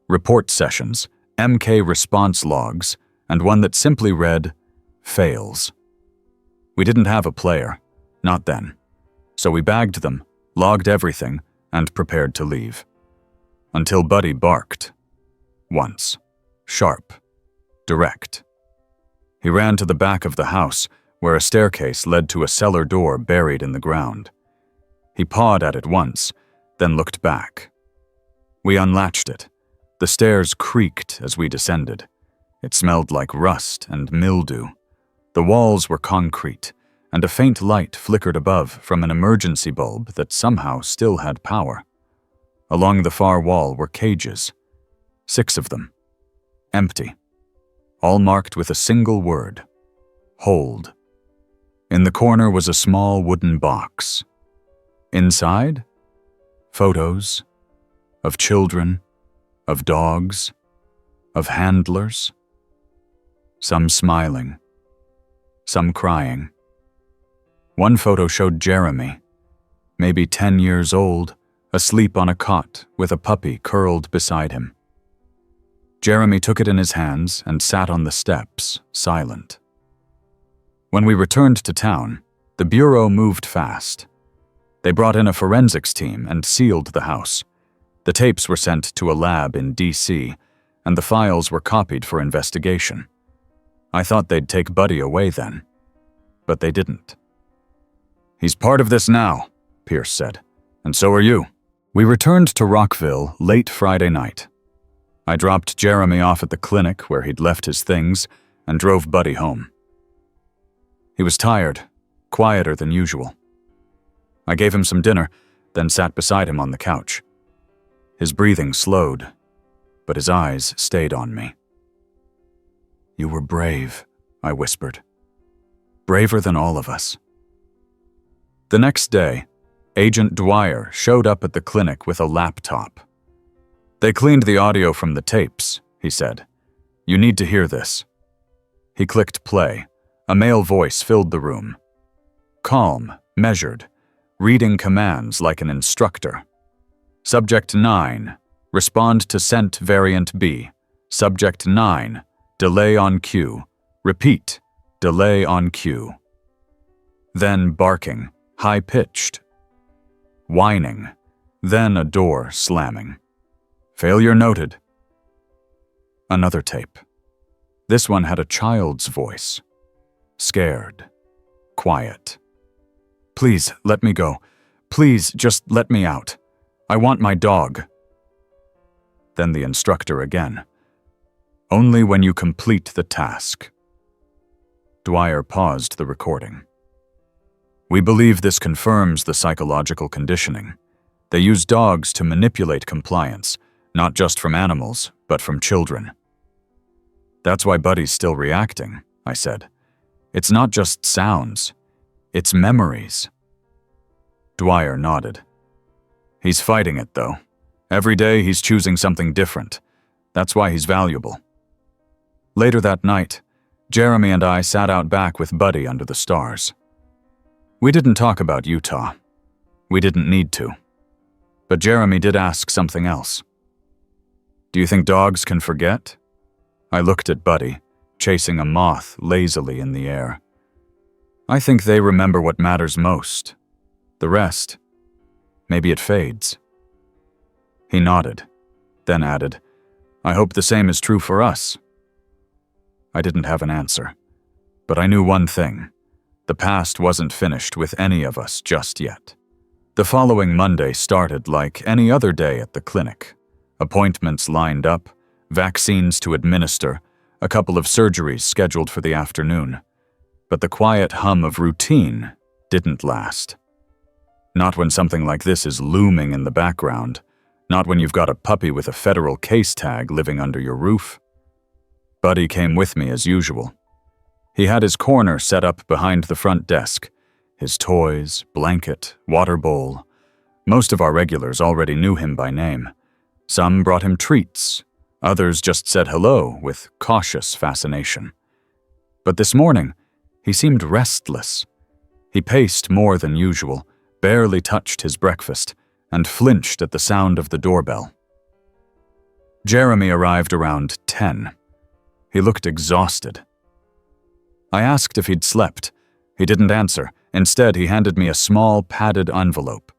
report sessions, MK response logs, and one that simply read, fails. We didn't have a player, not then. So we bagged them, logged everything, and prepared to leave. Until Buddy barked. Once. Sharp. Direct. He ran to the back of the house, where a staircase led to a cellar door buried in the ground. He pawed at it once, then looked back. We unlatched it. The stairs creaked as we descended. It smelled like rust and mildew. The walls were concrete, and a faint light flickered above from an emergency bulb that somehow still had power. Along the far wall were cages. 6 of them. Empty. All marked with a single word. Hold. In the corner was a small wooden box. Inside? Photos. Of children. Of dogs. Of handlers. Some smiling. Some crying. One photo showed Jeremy, maybe 10 years old, asleep on a cot with a puppy curled beside him. Jeremy took it in his hands and sat on the steps, silent. When we returned to town, the bureau moved fast. They brought in a forensics team and sealed the house. The tapes were sent to a lab in D.C., and the files were copied for investigation. I thought they'd take Buddy away then, but they didn't. He's part of this now, Pierce said, and so are you. We returned to Rockville late Friday night. I dropped Jeremy off at the clinic where he'd left his things and drove Buddy home. He was tired, quieter than usual. I gave him some dinner, then sat beside him on the couch. His breathing slowed, but his eyes stayed on me. You were brave, I whispered. Braver than all of us. The next day, Agent Dwyer showed up at the clinic with a laptop. They cleaned the audio from the tapes, he said. You need to hear this. He clicked play. A male voice filled the room. Calm, measured, reading commands like an instructor. Subject 9, respond to sent variant B. Subject 9, delay on cue. Repeat, delay on cue. Then barking, high-pitched. Whining, then a door slamming. Failure noted. Another tape. This one had a child's voice. Scared. Quiet. Please, let me go. Please, just let me out. I want my dog. Then the instructor again. Only when you complete the task. Dwyer paused the recording. We believe this confirms the psychological conditioning. They use dogs to manipulate compliance, not just from animals, but from children. That's why Buddy's still reacting, I said. It's not just sounds, it's memories. Dwyer nodded. He's fighting it, though. Every day he's choosing something different. That's why he's valuable. Later that night, Jeremy and I sat out back with Buddy under the stars. We didn't talk about Utah. We didn't need to. But Jeremy did ask something else. Do you think dogs can forget? I looked at Buddy, chasing a moth lazily in the air. I think they remember what matters most. The rest, maybe it fades. He nodded, then added, I hope the same is true for us. I didn't have an answer, but I knew one thing. The past wasn't finished with any of us just yet. The following Monday started like any other day at the clinic. Appointments lined up, vaccines to administer, a couple of surgeries scheduled for the afternoon. But the quiet hum of routine didn't last. Not when something like this is looming in the background, not when you've got a puppy with a federal case tag living under your roof. Buddy came with me as usual. He had his corner set up behind the front desk, his toys, blanket, water bowl. Most of our regulars already knew him by name. Some brought him treats, others just said hello with cautious fascination. But this morning, he seemed restless. He paced more than usual, barely touched his breakfast, and flinched at the sound of the doorbell. Jeremy arrived around 10. He looked exhausted. I asked if he'd slept. He didn't answer. Instead, he handed me a small, padded envelope.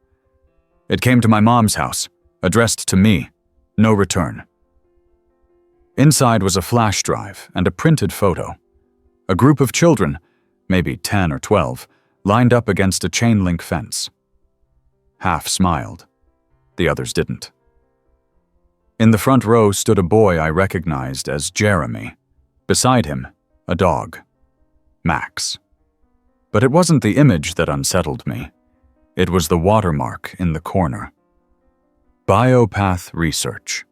It came to my mom's house, addressed to me. No return. Inside was a flash drive and a printed photo. A group of children, maybe 10 or 12, lined up against a chain-link fence. Half smiled. The others didn't. In the front row stood a boy I recognized as Jeremy. Beside him, a dog. Max. But it wasn't the image that unsettled me. It was the watermark in the corner. Biopath Research.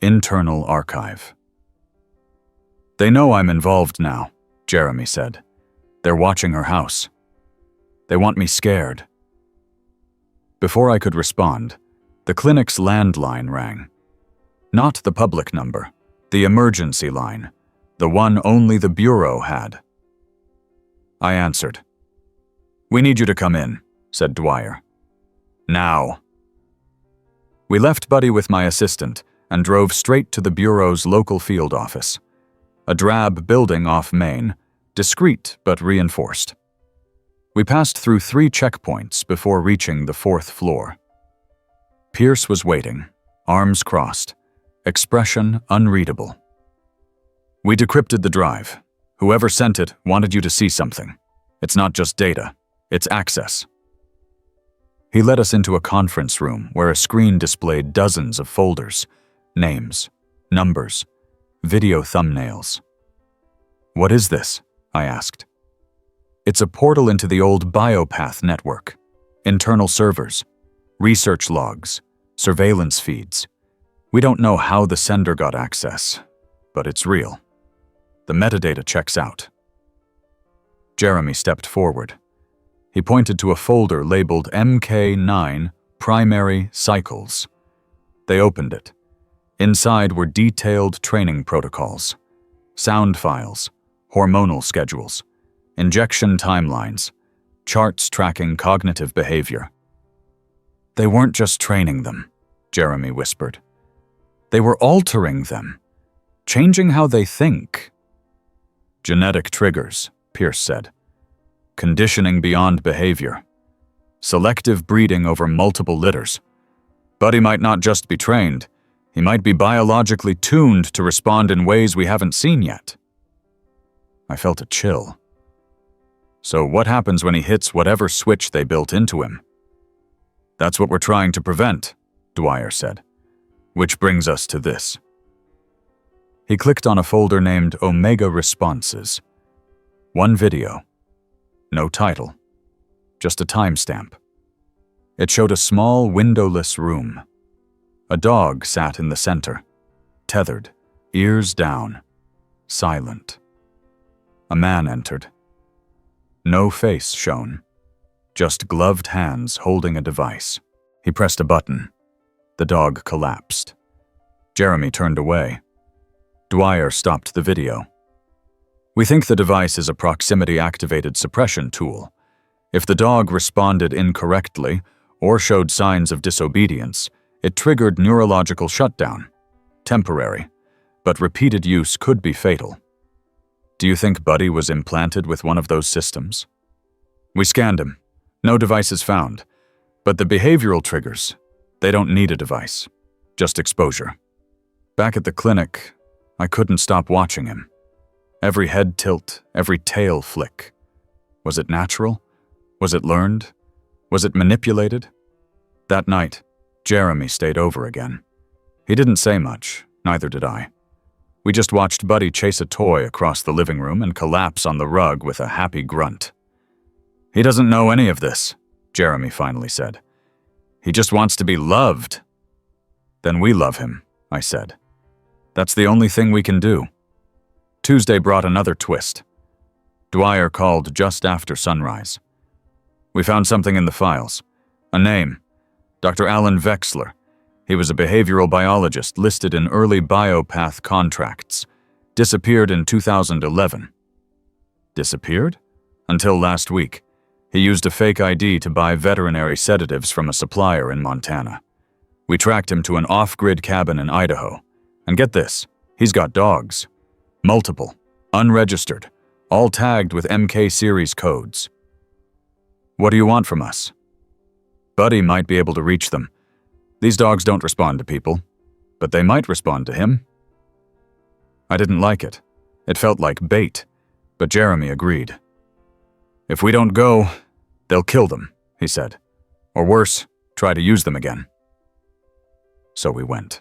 Internal Archive. They know I'm involved now, Jeremy said. They're watching her house. They want me scared. Before I could respond, the clinic's landline rang. Not the public number, the emergency line, the one only the bureau had. I answered. We need you to come in, said Dwyer. Now. We left Buddy with my assistant and drove straight to the bureau's local field office. A drab building off Main, discreet but reinforced. We passed through 3 checkpoints before reaching the 4th floor. Pierce was waiting, arms crossed, expression unreadable. We decrypted the drive. Whoever sent it wanted you to see something. It's not just data, it's access. He led us into a conference room where a screen displayed dozens of folders, names, numbers, video thumbnails. What is this? I asked. It's a portal into the old Biopath network. Internal servers, research logs, surveillance feeds. We don't know how the sender got access, but it's real. The metadata checks out. Jeremy stepped forward. He pointed to a folder labeled MK9 Primary Cycles. They opened it. Inside were detailed training protocols, sound files, hormonal schedules, injection timelines, charts tracking cognitive behavior. They weren't just training them, Jeremy whispered. They were altering them, changing how they think. Genetic triggers, Pierce said. Conditioning beyond behavior. Selective breeding over multiple litters. Buddy might not just be trained, He might be biologically tuned to respond in ways we haven't seen yet. I felt a chill. So what happens when he hits whatever switch they built into him? That's what we're trying to prevent, Dwyer said. Which brings us to this. He clicked on a folder named Omega Responses. One video. No title. Just a timestamp. It showed a small, windowless room. A dog sat in the center, tethered, ears down, silent. A man entered. No face shown, just gloved hands holding a device. He pressed a button. The dog collapsed. Jeremy turned away. Dwyer stopped the video. We think the device is a proximity-activated suppression tool. If the dog responded incorrectly or showed signs of disobedience, it triggered neurological shutdown. Temporary, but repeated use could be fatal. Do you think Buddy was implanted with one of those systems? We scanned him. No devices found. But the behavioral triggers, they don't need a device. Just exposure. Back at the clinic, I couldn't stop watching him. Every head tilt, every tail flick. Was it natural? Was it learned? Was it manipulated? That night, Jeremy stayed over again. He didn't say much, neither did I. We just watched Buddy chase a toy across the living room and collapse on the rug with a happy grunt. He doesn't know any of this, Jeremy finally said. He just wants to be loved. Then we love him, I said. That's the only thing we can do. Tuesday brought another twist. Dwyer called just after sunrise. We found something in the files. A name. Dr. Alan Vexler. He was a behavioral biologist listed in early biopath contracts. Disappeared in 2011. Disappeared? Until last week. He used a fake ID to buy veterinary sedatives from a supplier in Montana. We tracked him to an off-grid cabin in Idaho. And get this, he's got dogs. Multiple, unregistered, all tagged with MK series codes. What do you want from us? Buddy might be able to reach them. These dogs don't respond to people, but they might respond to him. I didn't like it. It felt like bait, but Jeremy agreed. If we don't go, they'll kill them, he said. Or worse, try to use them again. So we went.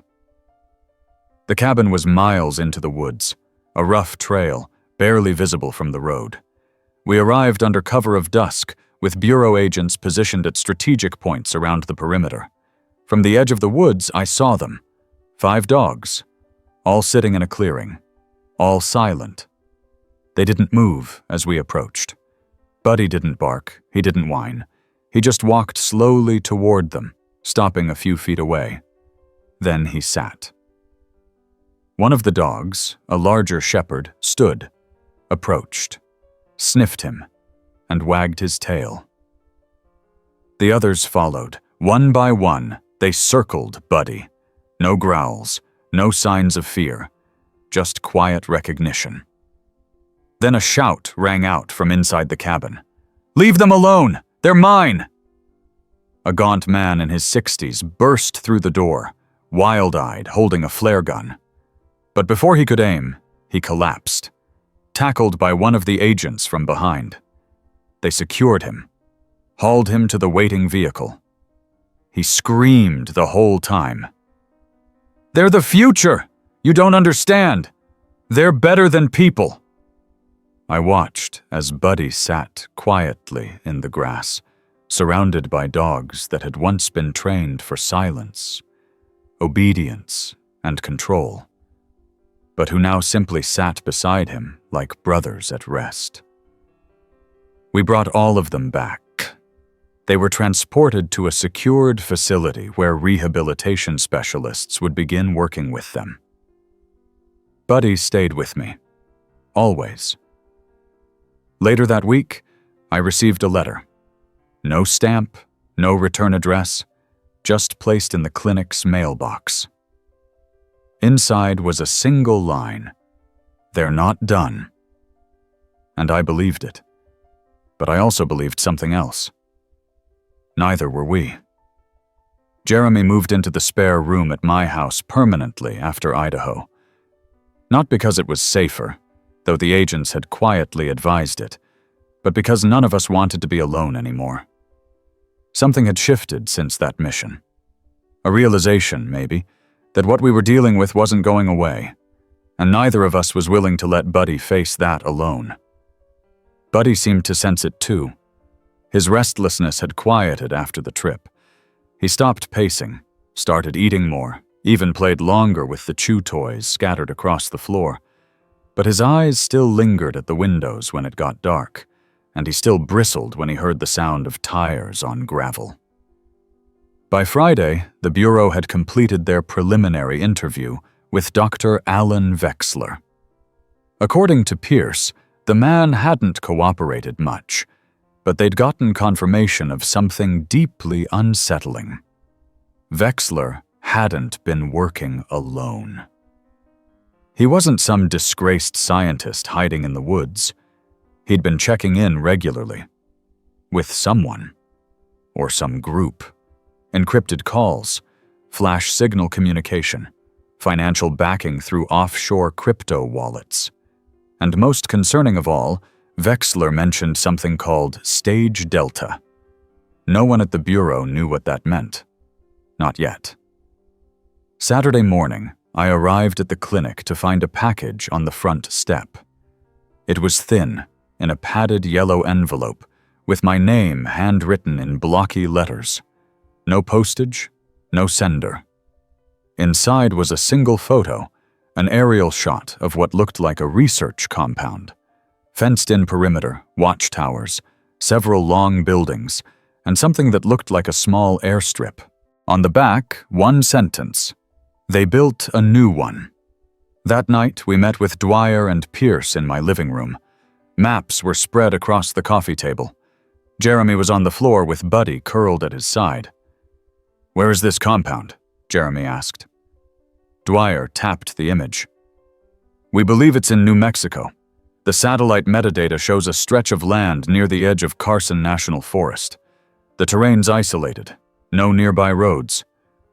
The cabin was miles into the woods, a rough trail, barely visible from the road. We arrived under cover of dusk, with bureau agents positioned at strategic points around the perimeter. From the edge of the woods, I saw them. 5 dogs, all sitting in a clearing, all silent. They didn't move as we approached. Buddy didn't bark, he didn't whine. He just walked slowly toward them, stopping a few feet away. Then he sat. One of the dogs, a larger shepherd, stood, approached, sniffed him, and wagged his tail. The others followed. One by one, they circled Buddy. No growls, no signs of fear, just quiet recognition. Then a shout rang out from inside the cabin. "Leave them alone! They're mine!" A gaunt man in his 60s burst through the door, wild-eyed, holding a flare gun. But before he could aim, he collapsed, tackled by one of the agents from behind. They secured him, hauled him to the waiting vehicle. He screamed the whole time. "They're the future! You don't understand! They're better than people!" I watched as Buddy sat quietly in the grass, surrounded by dogs that had once been trained for silence, obedience, and control, but who now simply sat beside him like brothers at rest. We brought all of them back. They were transported to a secured facility where rehabilitation specialists would begin working with them. Buddy stayed with me, always. Later that week, I received a letter. No stamp, no return address, just placed in the clinic's mailbox. Inside was a single line, "They're not done." And I believed it. But I also believed something else. Neither were we. Jeremy moved into the spare room at my house permanently after Idaho. Not because it was safer, though the agents had quietly advised it, but because none of us wanted to be alone anymore. Something had shifted since that mission. A realization, maybe, that what we were dealing with wasn't going away, and neither of us was willing to let Buddy face that alone. Buddy seemed to sense it too. His restlessness had quieted after the trip. He stopped pacing, started eating more, even played longer with the chew toys scattered across the floor. But his eyes still lingered at the windows when it got dark, and he still bristled when he heard the sound of tires on gravel. By Friday, the Bureau had completed their preliminary interview with Dr. Alan Vexler. According to Pierce, the man hadn't cooperated much, but they'd gotten confirmation of something deeply unsettling. Vexler hadn't been working alone. He wasn't some disgraced scientist hiding in the woods. He'd been checking in regularly. With someone. Or some group. Encrypted calls, flash signal communication, financial backing through offshore crypto wallets. And most concerning of all, Vexler mentioned something called Stage Delta. No one at the Bureau knew what that meant. Not yet. Saturday morning, I arrived at the clinic to find a package on the front step. It was thin, in a padded yellow envelope, with my name handwritten in blocky letters. No postage, no sender. Inside was a single photo, an aerial shot of what looked like a research compound. Fenced-in perimeter, watchtowers, several long buildings, and something that looked like a small airstrip. On the back, one sentence. They built a new one. That night, we met with Dwyer and Pierce in my living room. Maps were spread across the coffee table. Jeremy was on the floor with Buddy curled at his side. "Where is this compound?" Jeremy asked. Dwyer tapped the image. "We believe it's in New Mexico. The satellite metadata shows a stretch of land near the edge of Carson National Forest. The terrain's isolated, no nearby roads.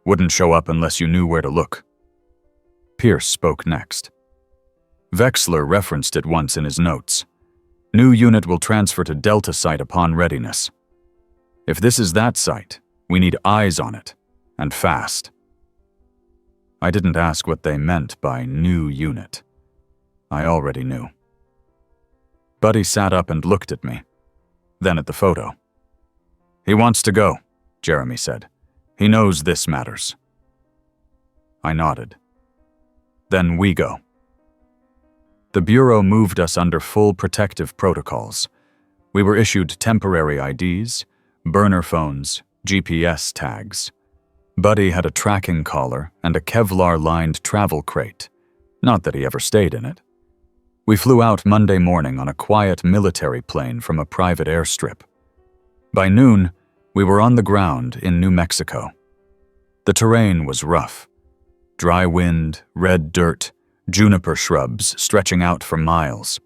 Wouldn't show up unless you knew where to look." Pierce spoke next. Vexler referenced it once in his notes. "New unit will transfer to Delta site upon readiness. If this is that site, we need eyes on it, and fast." I didn't ask what they meant by new unit. I already knew. Buddy sat up and looked at me, then at the photo. "He wants to go," Jeremy said. "He knows this matters." I nodded. "Then we go." The Bureau moved us under full protective protocols. We were issued temporary IDs, burner phones, GPS tags. Buddy had a tracking collar and a Kevlar-lined travel crate. Not that he ever stayed in it. We flew out Monday morning on a quiet military plane from a private airstrip. By noon, we were on the ground in New Mexico. The terrain was rough. Dry wind, red dirt, juniper shrubs stretching out for miles.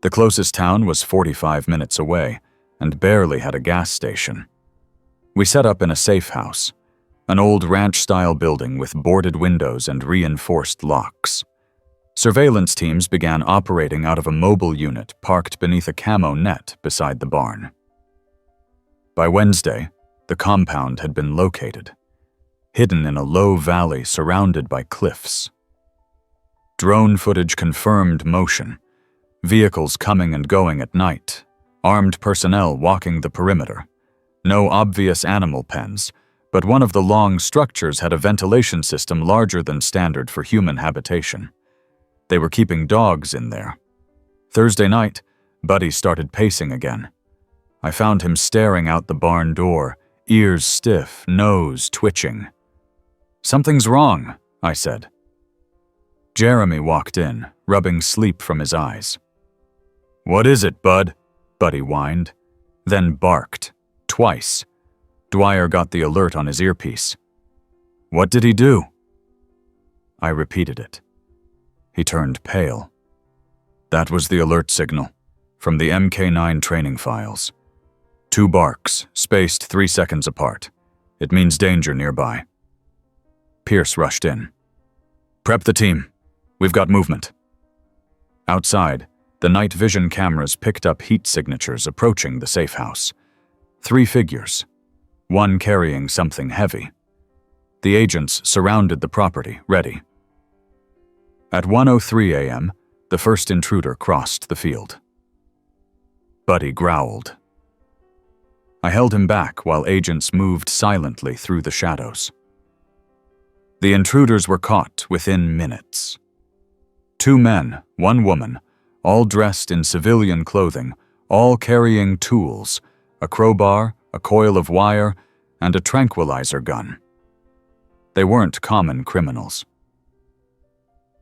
The closest town was 45 minutes away and barely had a gas station. We set up in a safe house, an old ranch-style building with boarded windows and reinforced locks. Surveillance teams began operating out of a mobile unit parked beneath a camo net beside the barn. By Wednesday, the compound had been located, hidden in a low valley surrounded by cliffs. Drone footage confirmed motion, vehicles coming and going at night, armed personnel walking the perimeter. No obvious animal pens, but one of the long structures had a ventilation system larger than standard for human habitation. They were keeping dogs in there. Thursday night, Buddy started pacing again. I found him staring out the barn door, ears stiff, nose twitching. "Something's wrong," I said. Jeremy walked in, rubbing sleep from his eyes. "What is it, Bud?" Buddy whined, then barked, twice. Dwyer got the alert on his earpiece. "What did he do?" I repeated it. He turned pale. That was the alert signal, from the MK9 training files. 2 barks, spaced 3 seconds apart. It means danger nearby. Pierce rushed in. Prep the team. We've got movement. Outside, the night vision cameras picked up heat signatures approaching the safe house. 3 figures, one carrying something heavy. The agents surrounded the property, ready. At 1:03 a.m., the first intruder crossed the field. Buddy growled. I held him back while agents moved silently through the shadows. The intruders were caught within minutes. 2 men, 1 woman, all dressed in civilian clothing, all carrying tools, a crowbar, a coil of wire, and a tranquilizer gun. They weren't common criminals.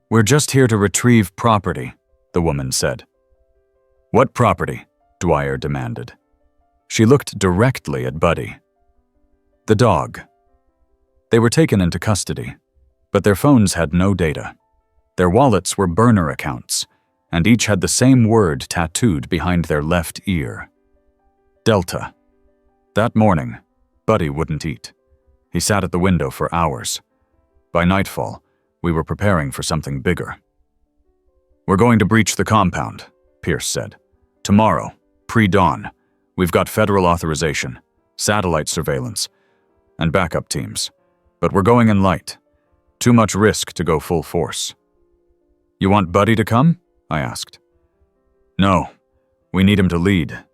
We're just here to retrieve property, the woman said. What property? Dwyer demanded. She looked directly at Buddy. The dog. They were taken into custody, but their phones had no data. Their wallets were burner accounts, and each had the same word tattooed behind their left ear. Delta. That morning, Buddy wouldn't eat. He sat at the window for hours. By nightfall, we were preparing for something bigger. We're going to breach the compound, Pierce said. Tomorrow, pre-dawn, we've got federal authorization, satellite surveillance, and backup teams. But we're going in light. Too much risk to go full force. You want Buddy to come? I asked. No, we need him to lead.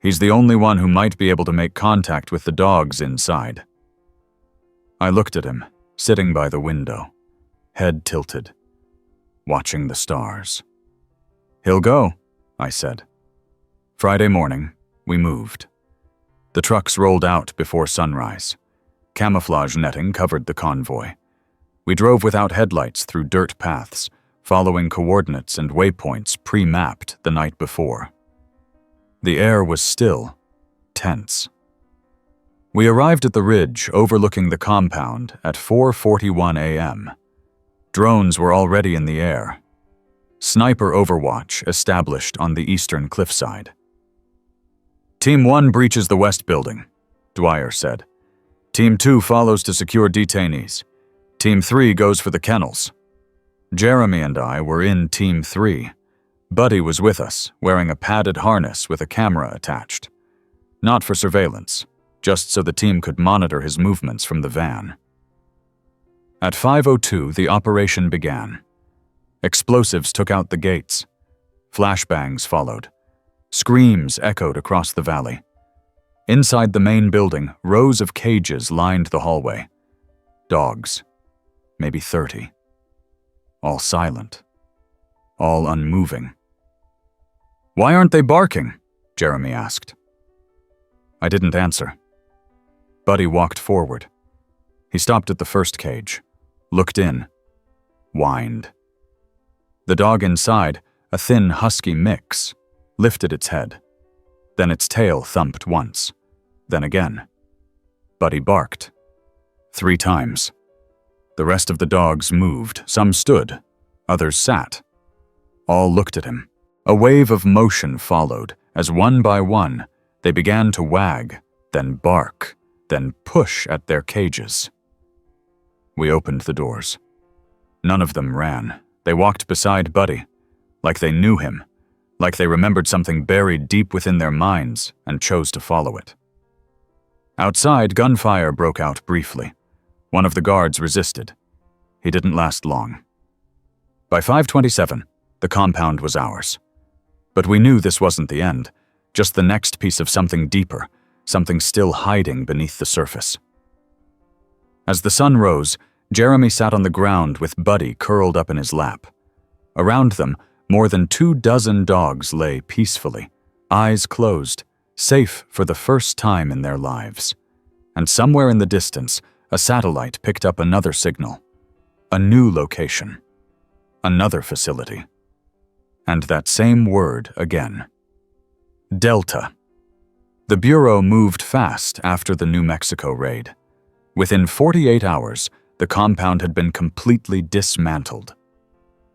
He's the only one who might be able to make contact with the dogs inside. I looked at him, sitting by the window, head tilted, watching the stars. He'll go, I said. Friday morning, we moved. The trucks rolled out before sunrise. Camouflage netting covered the convoy. We drove without headlights through dirt paths, following coordinates and waypoints pre-mapped the night before. The air was still, tense. We arrived at the ridge overlooking the compound at 4:41 a.m. Drones were already in the air. Sniper overwatch established on the eastern cliffside. Team 1 breaches the west building, Dwyer said. Team 2 follows to secure detainees. Team 3 goes for the kennels. Jeremy and I were in Team 3. Buddy was with us, wearing a padded harness with a camera attached. Not for surveillance, just so the team could monitor his movements from the van. At 5:02, the operation began. Explosives took out the gates. Flashbangs followed. Screams echoed across the valley. Inside the main building, rows of cages lined the hallway. Dogs, maybe 30. All silent. All unmoving. Why aren't they barking? Jeremy asked. I didn't answer. Buddy walked forward. He stopped at the first cage, looked in, whined. The dog inside, a thin husky mix, lifted its head. Then its tail thumped once, then again. Buddy barked. 3 times. The rest of the dogs moved. Some stood, others sat. All looked at him. A wave of motion followed as one by one they began to wag, then bark, then push at their cages. We opened the doors. None of them ran. They walked beside Buddy, like they knew him, like they remembered something buried deep within their minds and chose to follow it. Outside, gunfire broke out briefly. One of the guards resisted. He didn't last long. By 5:27, the compound was ours. But we knew this wasn't the end, just the next piece of something deeper, something still hiding beneath the surface. As the sun rose, Jeremy sat on the ground with Buddy curled up in his lap. Around them, more than 24 dogs lay peacefully, eyes closed, safe for the first time in their lives. And somewhere in the distance, a satellite picked up another signal. A new location. Another facility. And that same word again. Delta. The Bureau moved fast after the New Mexico raid. Within 48 hours, the compound had been completely dismantled.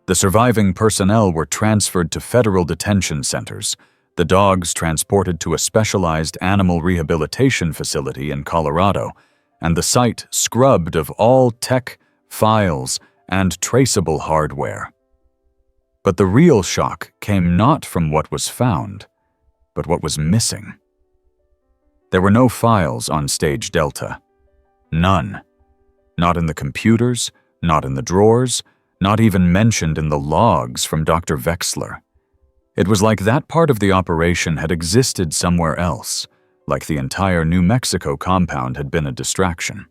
The surviving personnel were transferred to federal detention centers, the dogs transported to a specialized animal rehabilitation facility in Colorado, and the site scrubbed of all tech, files, and traceable hardware. But the real shock came not from what was found, but what was missing. There were no files on Stage Delta. None. Not in the computers, not in the drawers, not even mentioned in the logs from Dr. Wexler. It was like that part of the operation had existed somewhere else, like the entire New Mexico compound had been a distraction.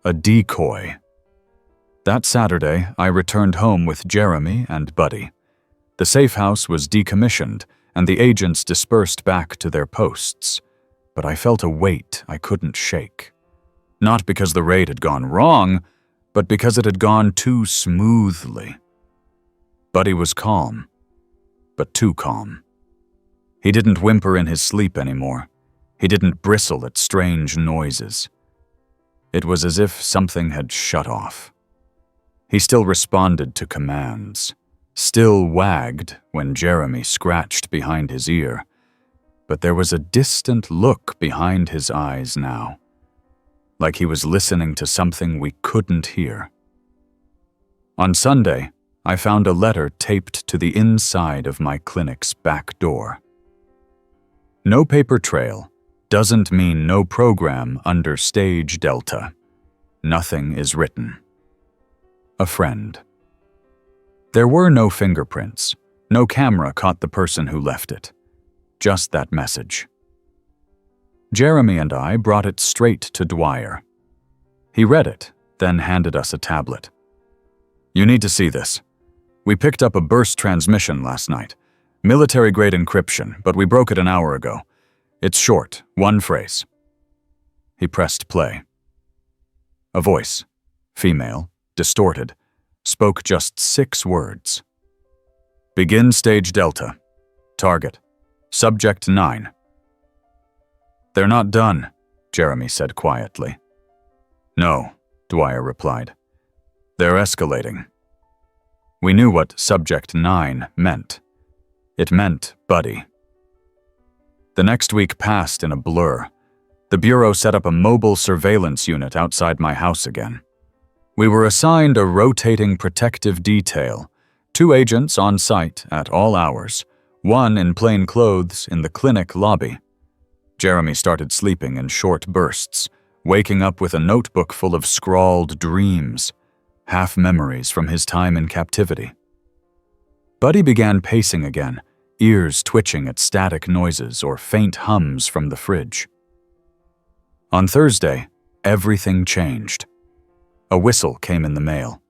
A decoy. That Saturday, I returned home with Jeremy and Buddy. The safe house was decommissioned, and the agents dispersed back to their posts. But I felt a weight I couldn't shake. Not because the raid had gone wrong, but because it had gone too smoothly. Buddy was calm, but too calm. He didn't whimper in his sleep anymore. He didn't bristle at strange noises. It was as if something had shut off. He still responded to commands, still wagged when Jeremy scratched behind his ear, but there was a distant look behind his eyes now, like he was listening to something we couldn't hear. On Sunday, I found a letter taped to the inside of my clinic's back door. No paper trail doesn't mean no program under Stage Delta. Nothing is written. A friend. There were no fingerprints. No camera caught the person who left it. Just that message. Jeremy and I brought it straight to Dwyer. He read it, then handed us a tablet. "You need to see this. We picked up a burst transmission last night. Military-grade encryption, but we broke it an hour ago. It's short, one phrase." He pressed play. A voice, female, distorted, spoke just 6 words. "Begin Stage Delta. Target. Subject 9. "They're not done," Jeremy said quietly. "No," Dwyer replied. "They're escalating." We knew what Subject 9 meant. It meant Buddy. The next week passed in a blur. The Bureau set up a mobile surveillance unit outside my house again. We were assigned a rotating protective detail, 2 agents on site at all hours, 1 in plain clothes in the clinic lobby. Jeremy started sleeping in short bursts, waking up with a notebook full of scrawled dreams, half memories from his time in captivity. Buddy began pacing again, ears twitching at static noises or faint hums from the fridge. On Thursday, everything changed. A whistle came in the mail.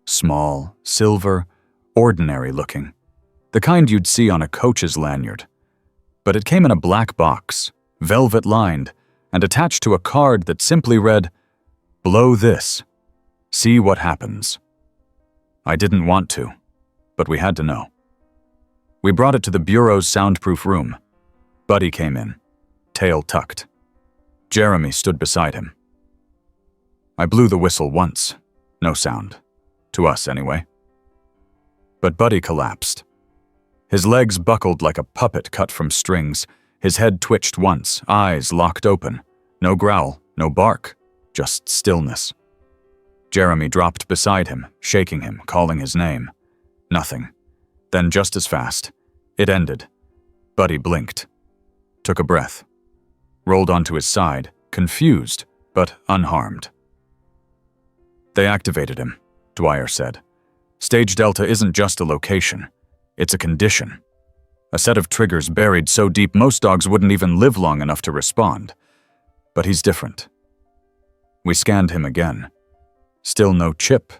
Small, silver, ordinary looking. The kind you'd see on a coach's lanyard. But it came in a black box, velvet-lined, and attached to a card that simply read, "Blow this. See what happens." I didn't want to, but we had to know. We brought it to the Bureau's soundproof room. Buddy came in, tail tucked. Jeremy stood beside him. I blew the whistle once. No sound. To us, anyway. But Buddy collapsed. His legs buckled like a puppet cut from strings. His head twitched once, eyes locked open. No growl, no bark, just stillness. Jeremy dropped beside him, shaking him, calling his name. Nothing. Then just as fast, it ended. Buddy blinked. Took a breath. Rolled onto his side, confused, but unharmed. "They activated him," Dwyer said. "Stage Delta isn't just a location. It's a condition. A set of triggers buried so deep most dogs wouldn't even live long enough to respond. But he's different." We scanned him again. Still no chip,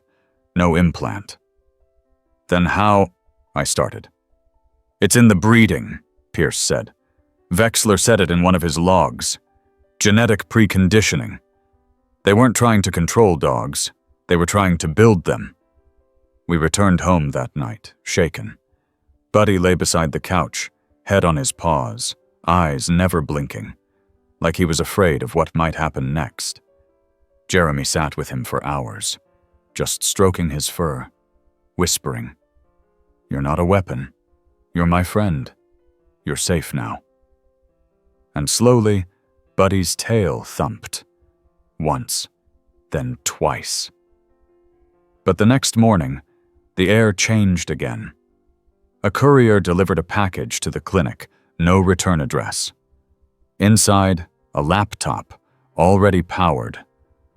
no implant. "Then how—" I started. "It's in the breeding," Pierce said. "Wexler said it in one of his logs. Genetic preconditioning. They weren't trying to control dogs. They were trying to build them." We returned home that night, shaken. Buddy lay beside the couch, head on his paws, eyes never blinking, like he was afraid of what might happen next. Jeremy sat with him for hours, just stroking his fur, whispering, "You're not a weapon. You're my friend. You're safe now." And slowly, Buddy's tail thumped. once, then twice. But the next morning, the air changed again. A courier delivered a package to the clinic, no return address. Inside, a laptop, already powered.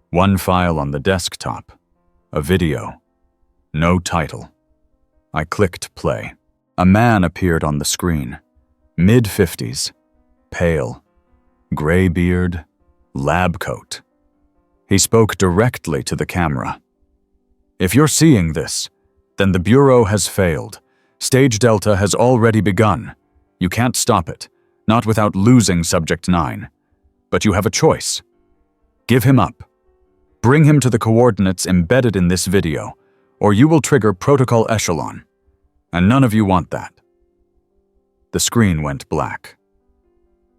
One file on the desktop. A video. No title. I clicked play. A man appeared on the screen. Mid-50s. Pale. Gray beard. Lab coat. He spoke directly to the camera. "If you're seeing this, then the Bureau has failed. Stage Delta has already begun. You can't stop it, not without losing Subject 9. But you have a choice. Give him up. Bring him to the coordinates embedded in this video, or you will trigger Protocol Echelon. And none of you want that." The screen went black.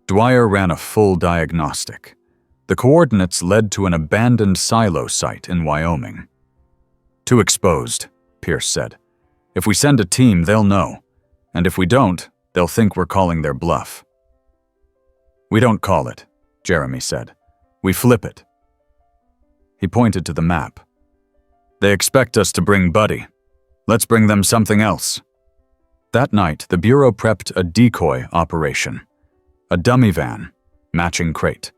Dwyer ran a full diagnostic. The coordinates led to an abandoned silo site in Wyoming. "Too exposed," Pierce said. "If we send a team, they'll know. And if we don't, they'll think we're calling their bluff." "We don't call it," Jeremy said. "We flip it." He pointed to the map. "They expect us to bring Buddy. Let's bring them something else." That night, the Bureau prepped a decoy operation. A dummy van, matching crate.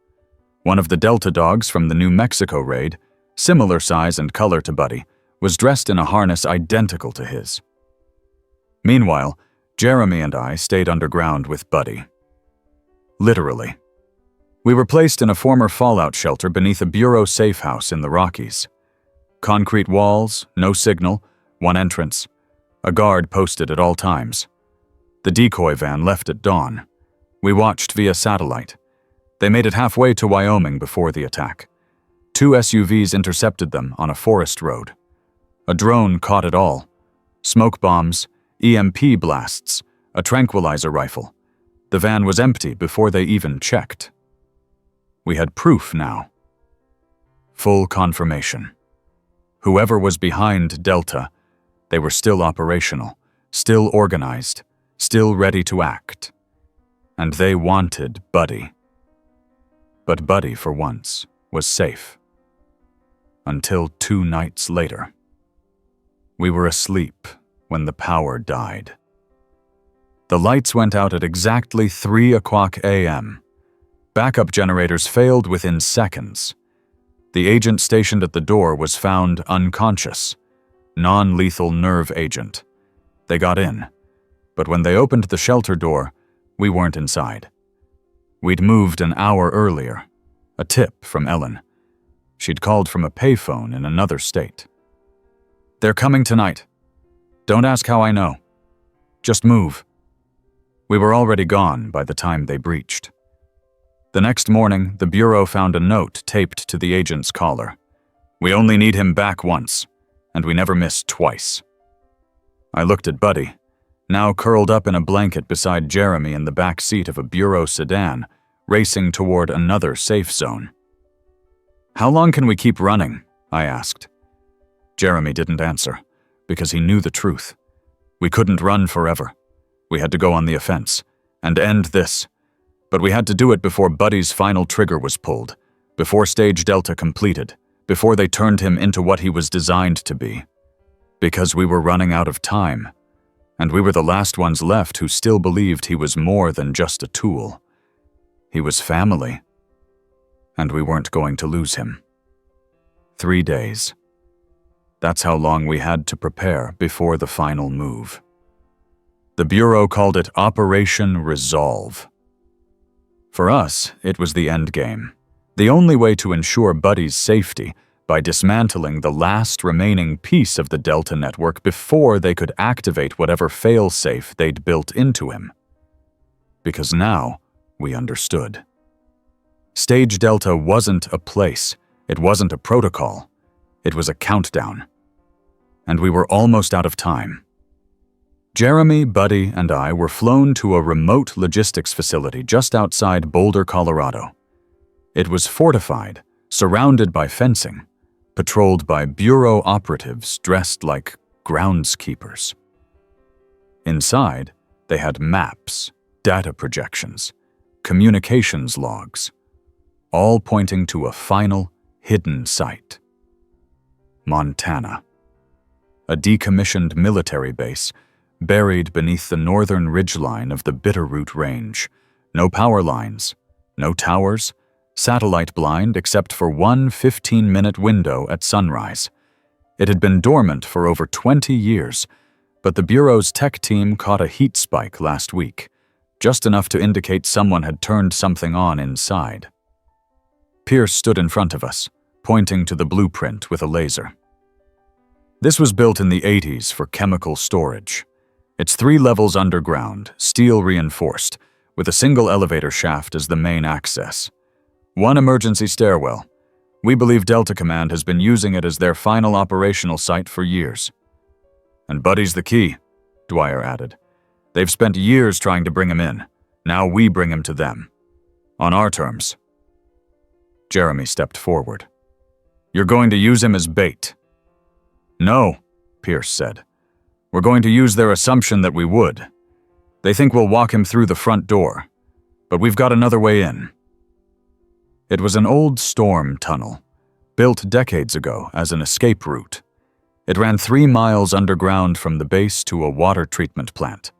One of the Delta dogs from the New Mexico raid, similar size and color to Buddy, was dressed in a harness identical to his. Meanwhile, Jeremy and I stayed underground with Buddy. Literally. We were placed in a former fallout shelter beneath a Bureau safe house in the Rockies. Concrete walls, no signal, one entrance. A guard posted at all times. The decoy van left at dawn. We watched via satellite. They made it halfway to Wyoming before the attack. 2 SUVs intercepted them on a forest road. A drone caught it all. Smoke bombs, EMP blasts, a tranquilizer rifle. The van was empty before they even checked. We had proof now. Full confirmation. Whoever was behind Delta, they were still operational, still organized, still ready to act. And they wanted Buddy. But Buddy, for once, was safe. Until 2 nights later. We were asleep when the power died. The lights went out at exactly 3:00 a.m. Backup generators failed within seconds. The agent stationed at the door was found unconscious. Non-lethal nerve agent. They got in, but when they opened the shelter door, we weren't inside. We'd moved an hour earlier. A tip from Ellen. She'd called from a payphone in another state. "They're coming tonight. Don't ask how I know. Just move." We were already gone by the time they breached. The next morning, the Bureau found a note taped to the agent's collar. "We only need him back once, and we never miss twice." I looked at Buddy, now curled up in a blanket beside Jeremy in the back seat of a Bureau sedan, racing toward another safe zone. "How long can we keep running?" I asked. Jeremy didn't answer, because he knew the truth. We couldn't run forever. We had to go on the offense, and end this. But we had to do it before Buddy's final trigger was pulled, before Stage Delta completed, before they turned him into what he was designed to be. Because we were running out of time, and we were the last ones left who still believed he was more than just a tool. He was family, and we weren't going to lose him. 3 days. That's how long we had to prepare before the final move. The Bureau called it Operation Resolve. For us, it was the end game. The only way to ensure Buddy's safety by dismantling the last remaining piece of the Delta network before they could activate whatever fail-safe they'd built into him. Because now, we understood. Stage Delta wasn't a place, it wasn't a protocol, it was a countdown. And we were almost out of time. Jeremy, Buddy, and I were flown to a remote logistics facility just outside Boulder, Colorado. It was fortified, surrounded by fencing, patrolled by Bureau operatives dressed like groundskeepers. Inside, they had maps, data projections, communications logs, all pointing to a final, hidden site. Montana. A decommissioned military base buried beneath the northern ridgeline of the Bitterroot Range. No power lines, no towers, satellite blind except for one 15-minute window at sunrise. It had been dormant for over 20 years, but the Bureau's tech team caught a heat spike last week, just enough to indicate someone had turned something on inside. Pierce stood in front of us, pointing to the blueprint with a laser. This was built in the 80s for chemical storage. It's 3 levels underground, steel reinforced, with a single elevator shaft as the main access. 1 emergency stairwell. We believe Delta Command has been using it as their final operational site for years. And Buddy's the key, Dwyer added. They've spent years trying to bring him in. Now we bring him to them. On our terms. Jeremy stepped forward. You're going to use him as bait. No, Pierce said. We're going to use their assumption that we would. They think we'll walk him through the front door, but we've got another way in. It was an old storm tunnel, built decades ago as an escape route. It ran 3 miles underground from the base to a water treatment plant.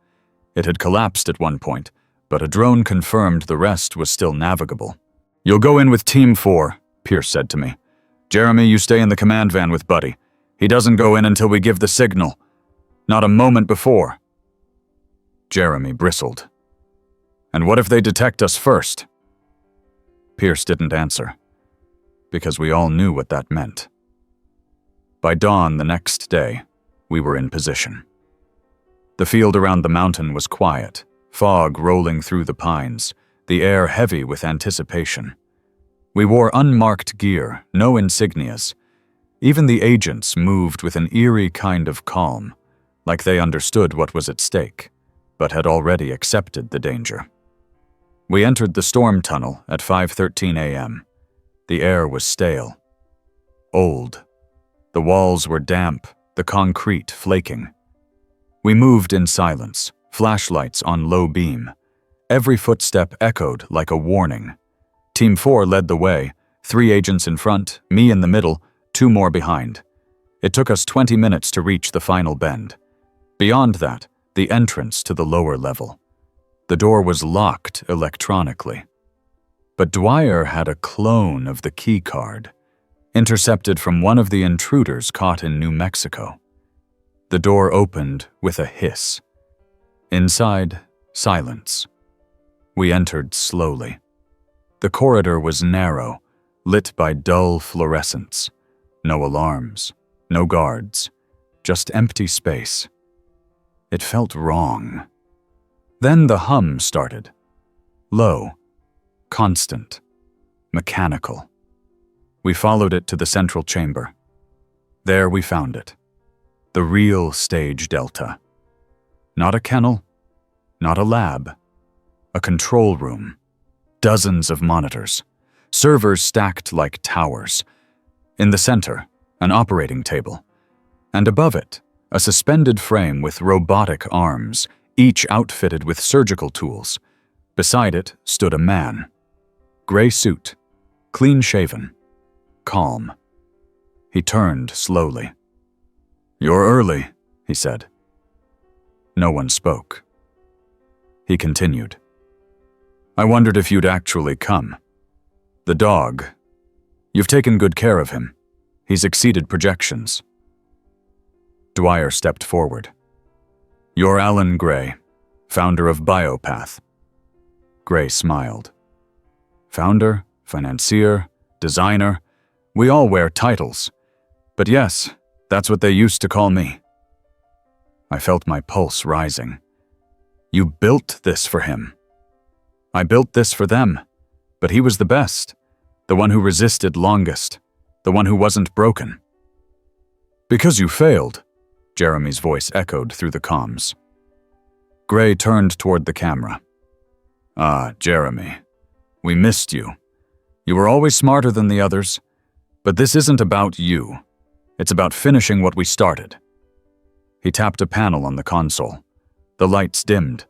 It had collapsed at one point, but a drone confirmed the rest was still navigable. You'll go in with Team 4, Pierce said to me. Jeremy, you stay in the command van with Buddy. He doesn't go in until we give the signal. Not a moment before. Jeremy bristled. And what if they detect us first? Pierce didn't answer, because we all knew what that meant. By dawn the next day, we were in position. The field around the mountain was quiet, fog rolling through the pines, the air heavy with anticipation. We wore unmarked gear, no insignias. Even the agents moved with an eerie kind of calm, like they understood what was at stake, but had already accepted the danger. We entered the storm tunnel at 5:13 a.m. The air was stale. Old. The walls were damp, the concrete flaking. We moved in silence, flashlights on low beam. Every footstep echoed like a warning. Team 4 led the way, 3 agents in front, me in the middle, 2 more behind. It took us 20 minutes to reach the final bend. Beyond that, the entrance to the lower level. The door was locked electronically. But Dwyer had a clone of the key card, intercepted from one of the intruders caught in New Mexico. The door opened with a hiss. Inside, silence. We entered slowly. The corridor was narrow, lit by dull fluorescence. No alarms, no guards, just empty space. It felt wrong. Then the hum started. Low, constant, mechanical. We followed it to the central chamber. There we found it. The real Stage Delta. Not a kennel, not a lab. A control room. Dozens of monitors. Servers stacked like towers. In the center, an operating table. And above it, a suspended frame with robotic arms, each outfitted with surgical tools. Beside it stood a man. Gray suit, clean-shaven, calm. He turned slowly. "You're early," he said. No one spoke. He continued. "I wondered if you'd actually come. The dog. You've taken good care of him. He's exceeded projections." Dwyer stepped forward. "You're Alan Gray, founder of Biopath." Gray smiled. "Founder, financier, designer, we all wear titles. But yes, that's what they used to call me." I felt my pulse rising. "You built this for him." "I built this for them, but he was the best, the one who resisted longest, the one who wasn't broken." "Because you failed," Jeremy's voice echoed through the comms. Gray turned toward the camera. "Ah, Jeremy, we missed you. You were always smarter than the others, but this isn't about you. It's about finishing what we started." He tapped a panel on the console. The lights dimmed.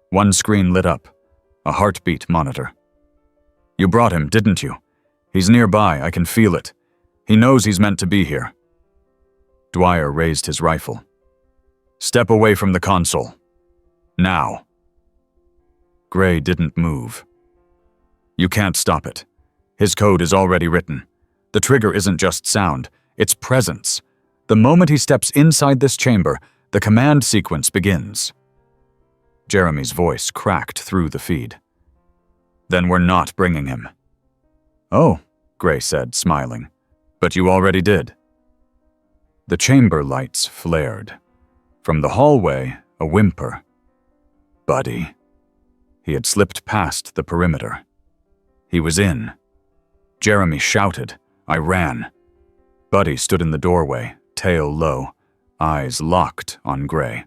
One screen lit up, a heartbeat monitor. "You brought him, didn't you? He's nearby, I can feel it. He knows he's meant to be here. Dwyer raised his rifle. Step away from the console. Now. Gray didn't move. You can't stop it. His code is already written. The trigger isn't just sound, it's presence. The moment he steps inside this chamber, the command sequence begins. Jeremy's voice cracked through the feed. Then we're not bringing him. Oh, Gray said, smiling. But you already did. The chamber lights flared. From the hallway, a whimper. Buddy. He had slipped past the perimeter. He was in. Jeremy shouted. I ran. Buddy stood in the doorway, tail low, eyes locked on Gray.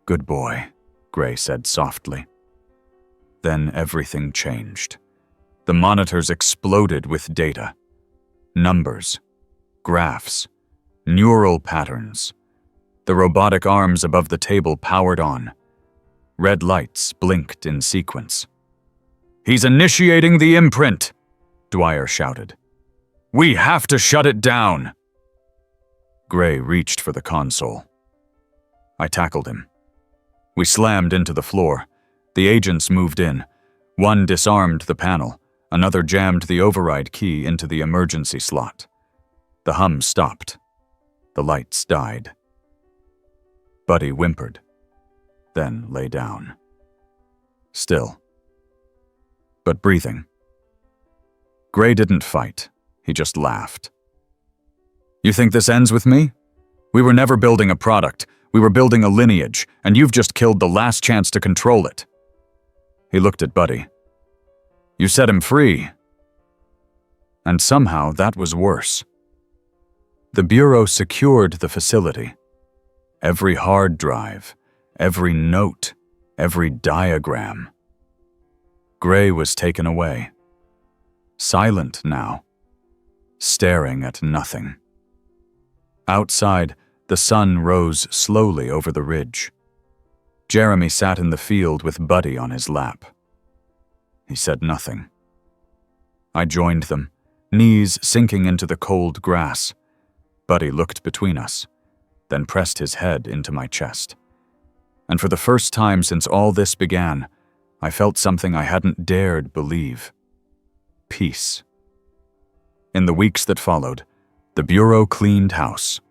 Good boy, Gray said softly. Then everything changed. The monitors exploded with data. Numbers, graphs, neural patterns. The robotic arms above the table powered on. Red lights blinked in sequence. He's initiating the imprint, Dwyer shouted. We have to shut it down. Gray reached for the console. I tackled him. We slammed into the floor. The agents moved in. One disarmed the panel. Another jammed the override key into the emergency slot. The hum stopped. The lights died. Buddy whimpered, then lay down. Still, but breathing. Gray didn't fight. He just laughed. You think this ends with me? We were never building a product. We were building a lineage, and you've just killed the last chance to control it. He looked at Buddy. You set him free. And somehow that was worse. The Bureau secured the facility. Every hard drive, every note, every diagram. Gray was taken away. Silent now. Staring at nothing. Outside, the sun rose slowly over the ridge. Jeremy sat in the field with Buddy on his lap. He said nothing. I joined them, knees sinking into the cold grass. Buddy looked between us, then pressed his head into my chest. And for the first time since all this began, I felt something I hadn't dared believe. Peace. In the weeks that followed, the Bureau cleaned house.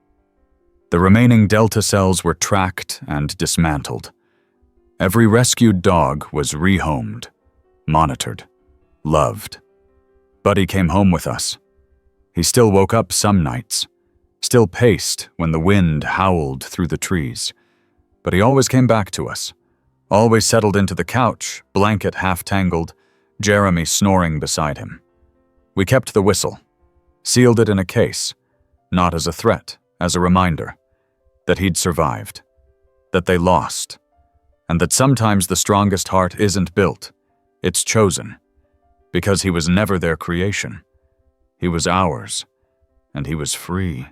The remaining Delta cells were tracked and dismantled. Every rescued dog was rehomed, monitored, loved. Buddy came home with us. He still woke up some nights, still paced when the wind howled through the trees. But he always came back to us, always settled into the couch, blanket half-tangled, Jeremy snoring beside him. We kept the whistle, sealed it in a case, not as a threat, as a reminder that he'd survived, that they lost, and that sometimes the strongest heart isn't built, it's chosen, because he was never their creation. He was ours, and he was free.